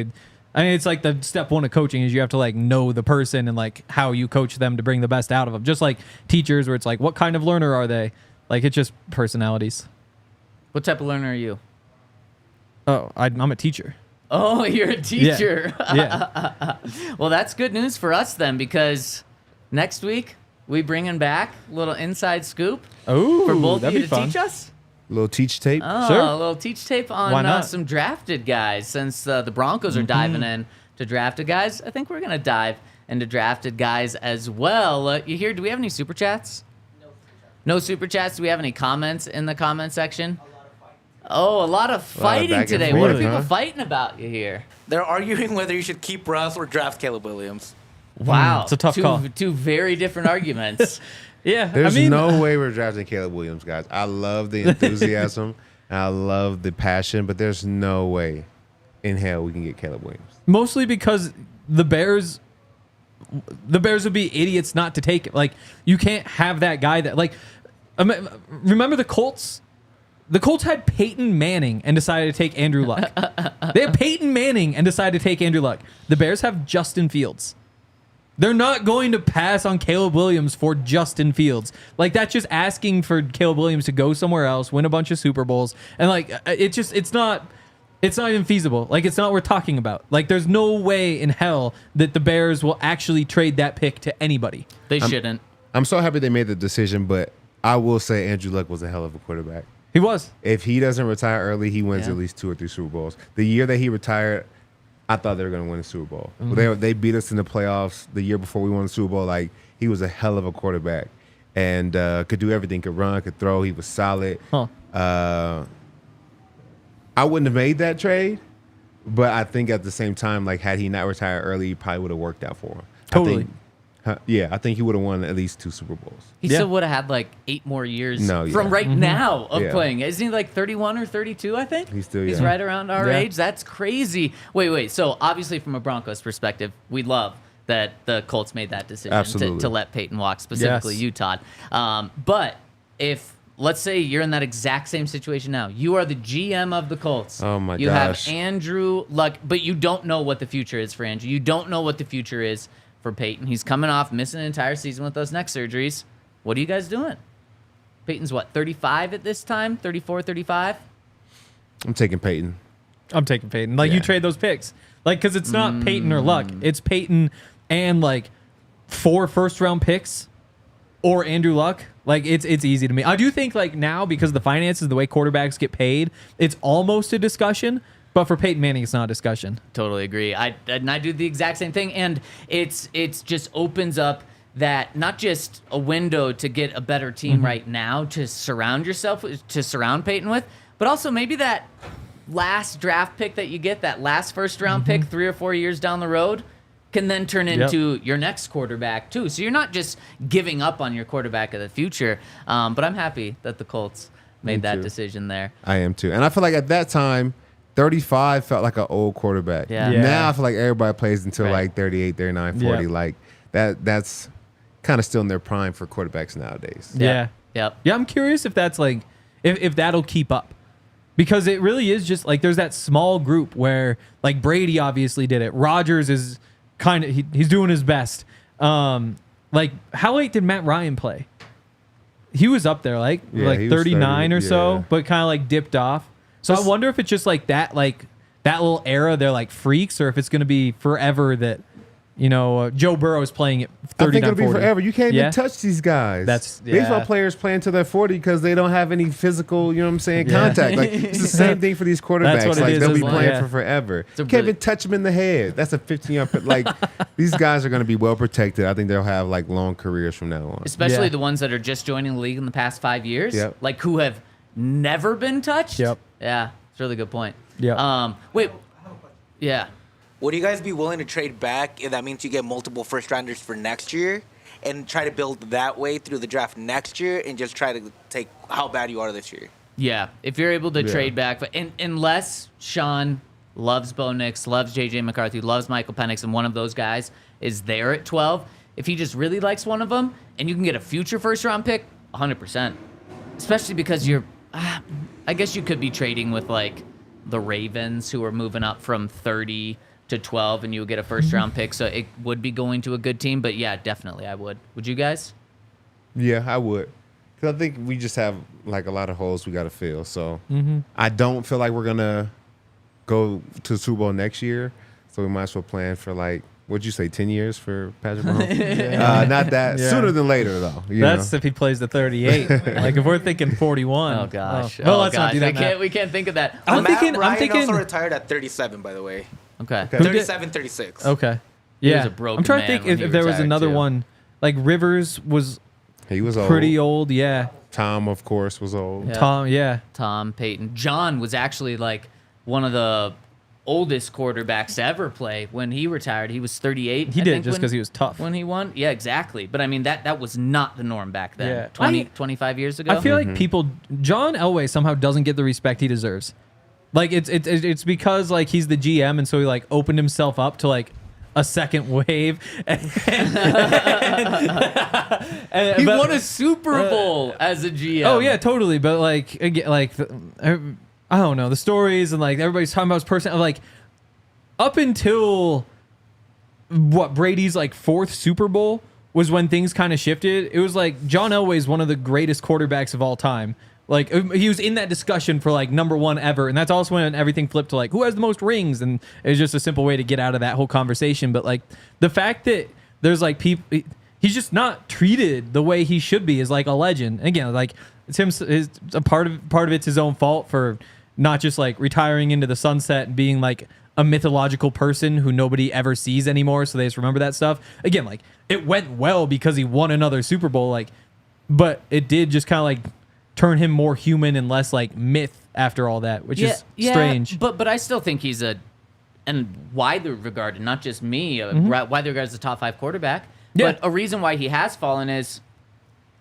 it's like the step one of coaching is you have to like know the person and like how you coach them to bring the best out of them. Just like teachers, where it's like, what kind of learner are they? Like it's just personalities. What type of learner are you? Oh, I'm a teacher. Oh, you're a teacher. Yeah. Well, that's good news for us then, because next week we bringing back a little inside scoop Oh, for both of that'd you be to fun. teach us. A little teach tape. Oh, Sure. a little teach tape Why on not? some drafted guys. Since the Broncos are diving in to drafted guys, I think we're going to dive into drafted guys as well. You hear, do we have any super chats? No super chats. Do we have any comments in the comment section? Oh, a lot of fighting back and today. forth, What are people huh? fighting about you here? They're arguing whether you should keep Russ or draft Caleb Williams. Wow. it's a tough call. Two very different arguments. Yeah. There's I mean, no way we're drafting Caleb Williams, guys. I love the enthusiasm. And I love the passion, but there's no way in hell we can get Caleb Williams. mostly because the Bears would be idiots not to take it. Like you can't have that guy that like. Remember the Colts? The Colts had Peyton Manning and decided to take Andrew Luck. They had Peyton Manning and decided to take Andrew Luck. The Bears have Justin Fields. They're not going to pass on Caleb Williams for Justin Fields. Like that's just asking for Caleb Williams to go somewhere else, win a bunch of Super Bowls, and like it's not even feasible. Like it's not worth talking about. Like there's no way in hell that the Bears will actually trade that pick to anybody. They shouldn't. I'm so happy they made the decision, but I will say Andrew Luck was a hell of a quarterback. He was. If he doesn't retire early, he wins Yeah. at least 2 or 3 Super Bowls. The year that he retired, I thought they were going to win a Super Bowl. They beat us in the playoffs the year before we won the Super Bowl. Like he was a hell of a quarterback and could do everything. Could run, could throw. He was solid. Huh. I wouldn't have made that trade, but I think at the same time, like had he not retired early, he probably would have worked out for him. Totally. I think he would have won at least 2 Super Bowls. He Yeah. still would have had like 8 more years No, yeah. from right now of Yeah. playing. Isn't he like 31 or 32, I think? He's still He's young. right around our Yeah. age. That's crazy. Wait. So obviously from a Broncos perspective, we love that the Colts made that decision Absolutely. to let Peyton walk, specifically Yes. you, Todd. But if, let's say you're in that exact same situation now. You are the GM of the Colts. Oh, my You gosh. have Andrew Luck, but you don't know what the future is for Andrew. You don't know what the future is for Peyton. He's coming off missing an entire season with those neck surgeries. What are you guys doing? Peyton's what, 35 at this time? 34, 35? I'm taking Peyton. I'm taking Peyton. Like you Yeah. trade those picks. Like because it's not Peyton or Luck. It's Peyton and like 4 first-round picks or Andrew Luck. Like it's easy to me. I do think like now because of the finances, the way quarterbacks get paid, it's almost a discussion. But for Peyton Manning, it's not a discussion. Totally agree. I do the exact same thing, and it's just opens up that not just a window to get a better team right now to surround yourself with, to surround Peyton with, but also maybe that last draft pick that you get, that last first round pick 3 or 4 years down the road, can then turn into your next quarterback too. So you're not just giving up on your quarterback of the future. But I'm happy that the Colts made that too. decision there. I am too. And I feel like at that time, 35 felt like an old quarterback. Yeah. Yeah. Now I feel like everybody plays until Right. like 38, 39, 40. Yeah. Like that's kind of still in their prime for quarterbacks nowadays. Yeah. Yep. Yeah, I'm curious if that's like if that'll keep up. Because it really is just like there's that small group where like Brady obviously did it. Rodgers is kind of he's doing his best. Like how late did Matt Ryan play? He was up there like Yeah, he was 39 or 30, so, yeah. but kind of like dipped off. So I wonder if it's just like that little era they're like freaks, or if it's going to be forever that Joe Burrow is playing at I think 39, it'll be 40. forever. You can't Yeah? even touch these guys. Yeah. Baseball players play until they're 40 because they don't have any physical, contact. Like it's the same thing for these quarterbacks. what it Like is, they'll be isn't it? playing Yeah. for forever. a You can't really- even touch them in the head. That's a 15-year. Like these guys are going to be well protected. I think they'll have like long careers from now on. Especially Yeah. the ones that are just joining the league in the past 5 years, Yep. like who have never been touched. Yep. Yeah, it's a really good point. Yep. Wait. Yeah. Would you guys be willing to trade back if that means you get multiple first rounders for next year and try to build that way through the draft next year and just try to take how bad you are this year? Yeah, if you're able to Yeah. trade back, but unless Sean loves Bo Nix, loves JJ McCarthy, loves Michael Penix, and one of those guys is there at 12, if he just really likes one of them and you can get a future first round pick, 100%. especially because you're, I guess you could be trading with like the Ravens, who are moving up from 30 to 12, and you would get a first-round pick, so it would be going to a good team. But yeah, definitely, I would. Would you guys? Yeah, I would. Because I think we just have like a lot of holes we got to fill. So I don't feel like we're gonna go to the Super Bowl next year. So we might as well plan for like, what'd you say, 10 years for Patrick Mahomes? Not that. Yeah. Sooner than later, though. That's if he plays the 38. Like if we're thinking 41. Oh gosh. Well, let's not do that. We can't think of that. I'm thinking. also retired at 37, by the way. Okay. 37, 36. Okay. He Yeah. was a broken I'm trying to man think when he if there was retired, another too. one. Like Rivers was He was old. pretty old. Yeah. Tom, of course, was old. Yeah. Tom. Yeah. Tom Payton. John was actually like one of the oldest quarterbacks to ever play when he retired. He was 38. He I did think, just because he was tough. when he won. Yeah, exactly. But I mean, that was not the norm back then. Yeah. 25 years ago. I feel like people. John Elway somehow doesn't get the respect he deserves. Like it's because like he's the GM and so he like opened himself up to like a second wave. He won a Super Bowl as a GM. Oh yeah, totally. But like again, like I don't know the stories and like everybody's talking about his person. Like up until what Brady's like fourth Super Bowl was when things kind of shifted. It was like John Elway is one of the greatest quarterbacks of all time. Like he was in that discussion for like number one ever, and that's also when everything flipped to like who has the most rings, and it was just a simple way to get out of that whole conversation. But like the fact that there's like people, he's just not treated the way he should be is like a legend. And again, like it's him. A part of it's his own fault for not just like retiring into the sunset and being like a mythological person who nobody ever sees anymore, so they just remember that stuff. Again, like it went well because he won another Super Bowl, like, but it did just kind of like turn him more human and less like myth after all that, which is strange. But I still think he's and widely regarded, not just me, widely regarded as a top 5 quarterback. Yeah. But a reason why he has fallen is,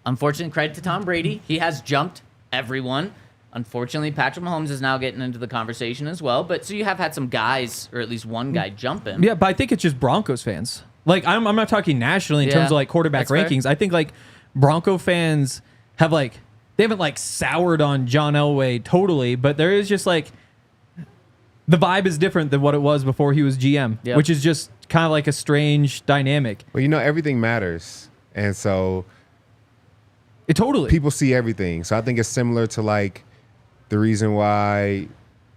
unfortunately, credit to Tom Brady. He has jumped everyone. Unfortunately, Patrick Mahomes is now getting into the conversation as well. But so you have had some guys, or at least one guy, jump him. Yeah, but I think it's just Broncos fans. Like I'm not talking nationally in terms of like quarterback That's fair. rankings. I think like Bronco fans have like they haven't like soured on John Elway totally, but there is just like the vibe is different than what it was before he was GM, Yep. which is just kind of like a strange dynamic. Well, you know, everything matters. And so It totally. people see everything. So I think it's similar to like the reason why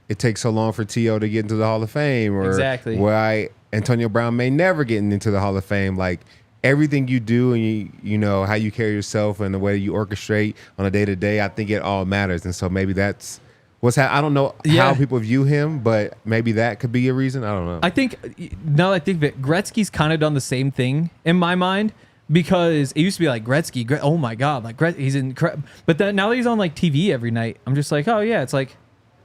it takes so long for T.O. to get into the Hall of Fame, or Exactly. why Antonio Brown may never get into the Hall of Fame. Like everything you do and you know how you carry yourself and the way you orchestrate on a day-to-day, I think it all matters. And so maybe that's what's I don't know Yeah. how people view him, but maybe that could be a reason. I don't know. I think now that I think that Gretzky's kind of done the same thing in my mind, because it used to be like Gretzky, oh my God, like he's incredible. But then now that he's on like TV every night, I'm just like, oh yeah, it's like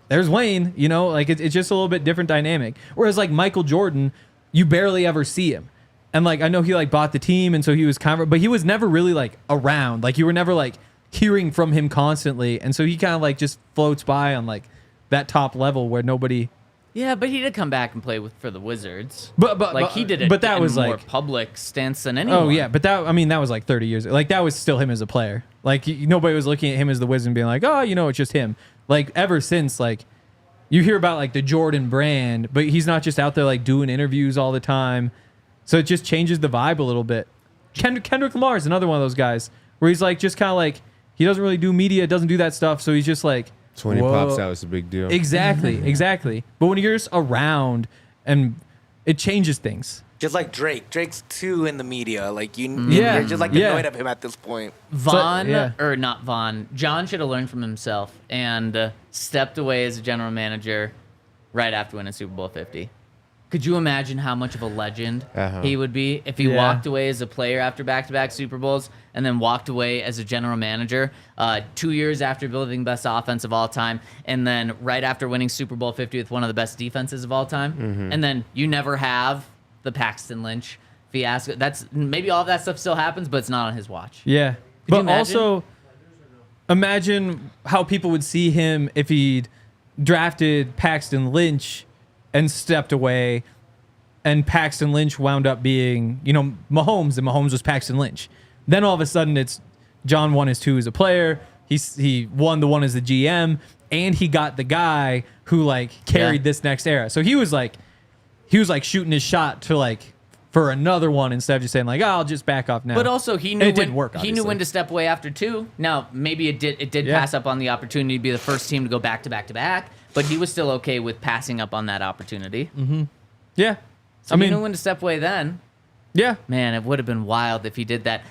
there's Wayne, you know, like it's just a little bit different dynamic. Whereas like Michael Jordan, you barely ever see him. And like I know he like bought the team, and so he was kind of, but he was never really like around. Like you were never like hearing from him constantly, and so he kind of like just floats by on like that top level where nobody. Yeah, but he did come back and play for the Wizards. But like he did it. But that in was a more like public stance than anyone. Oh yeah, but that that was like 30 years. Like that was still him as a player. Like nobody was looking at him as the Wizard and being like, oh, you know, it's just him. Like ever since, like you hear about like the Jordan brand, but he's not just out there like doing interviews all the time. So it just changes the vibe a little bit. Kendrick Lamar is another one of those guys where he's like just kind of like he doesn't really do media, doesn't do that stuff. So he's just like 20 whoa. pops out is a big deal. Exactly. But when you're just around, and it changes things. Just like Drake. Drake's too in the media. Like Yeah. you're just like Yeah. annoyed of him at this point. John should have learned from himself and stepped away as a general manager right after winning Super Bowl 50. Could you imagine how much of a legend he would be if he walked away as a player after back-to-back Super Bowls and then walked away as a general manager 2 years after building best offense of all time, and then right after winning Super Bowl 50 with one of the best defenses of all time, and then you never have the Paxton Lynch fiasco. That's maybe all of that stuff still happens, but it's not on his watch. Yeah. you But imagine? also, imagine how people would see him if he'd drafted Paxton Lynch and stepped away, and Paxton Lynch wound up being, you know, Mahomes, and Mahomes was Paxton Lynch. Then all of a sudden it's John won his 2 as a player. he won the one as the GM, and he got the guy who like carried this next era. So he was like shooting his shot to like for another one instead of just saying like, I'll just back off now. But also he knew it didn't work. He knew when to step away after 2. Now maybe it did pass up on the opportunity to be the first team to go back to back to back, but he was still okay with passing up on that opportunity. Mm-hmm. Yeah, so he knew when to step away then. Yeah, man, it would have been wild if he did that.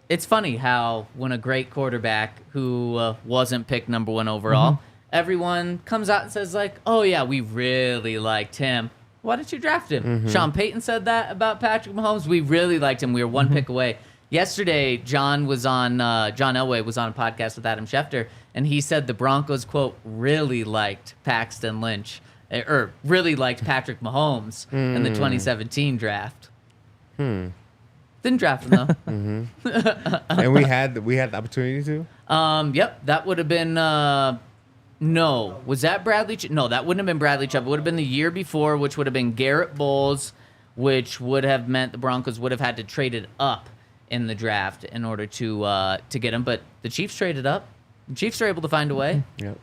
It's funny how when a great quarterback who wasn't picked number 1 overall, everyone comes out and says like, "Oh yeah, we really liked him. Why didn't you draft him?" Sean Payton said that about Patrick Mahomes. We really liked him. We were 1 pick away. Yesterday, John Elway was on a podcast with Adam Schefter, and he said the Broncos, quote, really liked Paxton Lynch, or really liked Patrick Mahomes in the 2017 draft. Didn't draft him though. And we had the opportunity to. Yep, that would have been. No, was that Bradley? No, that wouldn't have been Bradley Chubb. It would have been the year before, which would have been Garrett Bowles, which would have meant the Broncos would have had to trade it up in the draft in order to get him. But the Chiefs traded up. The Chiefs are able to find a way. Yep.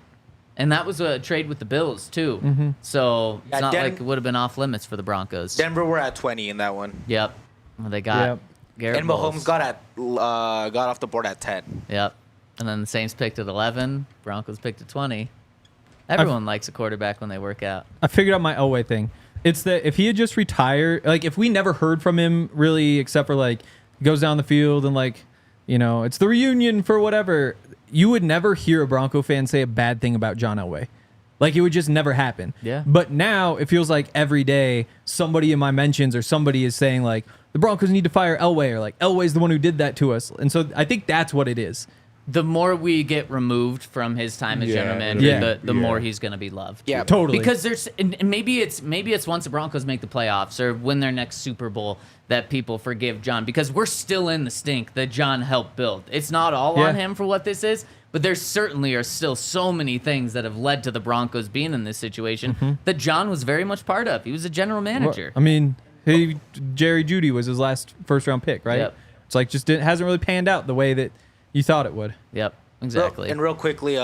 And that was a trade with the Bills too. So it's not like it would have been off limits for the Broncos. Denver were at 20 in that one. Yep. Well, they got Garrett and Bowles. Mahomes got off the board at 10. Yep. And then the Saints picked at 11. Broncos picked at 20. Everyone likes a quarterback when they work out. I figured out my Elway thing. It's that if he had just retired, like if we never heard from him really, except for like goes down the field and like, you know, it's the reunion for whatever, you would never hear a Bronco fan say a bad thing about John Elway. Like it would just never happen. Yeah. But now it feels like every day somebody in my mentions or somebody is saying like the Broncos need to fire Elway or like Elway's the one who did that to us. And so I think that's what it is. The more we get removed from his time as general manager, the more he's going to be loved. Yeah, totally. Because there's and maybe it's once the Broncos make the playoffs or win their next Super Bowl that people forgive John, because we're still in the stink that John helped build. It's not all on him for what this is, but there certainly are still so many things that have led to the Broncos being in this situation that John was very much part of. He was a general manager. I mean, Jerry Jeudy was his last first-round pick, right? Yep. It's like just hasn't really panned out the way that you thought it would. Yep, exactly. And real quickly,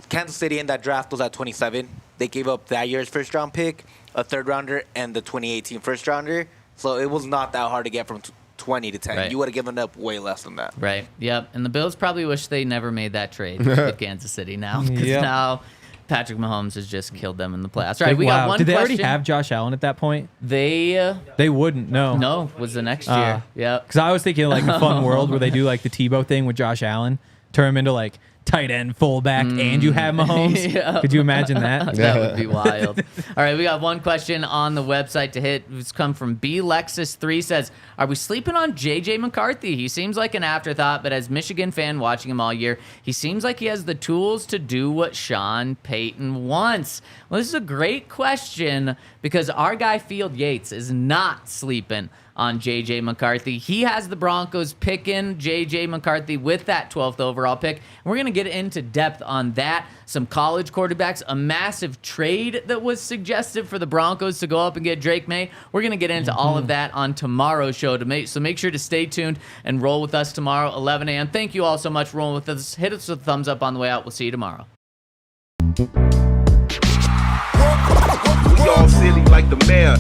Kansas City in that draft was at 27. They gave up that year's first-round pick, a third-rounder, and the 2018 first-rounder. So it was not that hard to get from 20 to 10. Right. You would have given up way less than that. Right. Yep. And the Bills probably wish they never made that trade with Kansas City now, because now Patrick Mahomes has just killed them in the playoffs. All right, we got one Did they question. already have Josh Allen at that point? They wouldn't. No, was the next year. Yep. Because I was thinking like a fun world where they do like the Tebow thing with Josh Allen, turn him into like tight end, fullback, and you have Mahomes. Yeah. Could you imagine that? That would be wild. All right, we got one question on the website to hit. It's come from BLexus3, says, are we sleeping on J.J. McCarthy? He seems like an afterthought, but as Michigan fan watching him all year, he seems like he has the tools to do what Sean Payton wants. Well, this is a great question because our guy Field Yates is not sleeping on J.J. McCarthy. He has the Broncos picking J.J. McCarthy with that 12th overall pick. We're going to get into depth on that. Some college quarterbacks, a massive trade that was suggested for the Broncos to go up and get Drake Maye. We're going to get into all of that on tomorrow's show. So make sure to stay tuned and roll with us tomorrow, 11 a.m. Thank you all so much for rolling with us. Hit us with a thumbs up on the way out. We'll see you tomorrow. We all silly like the mayor.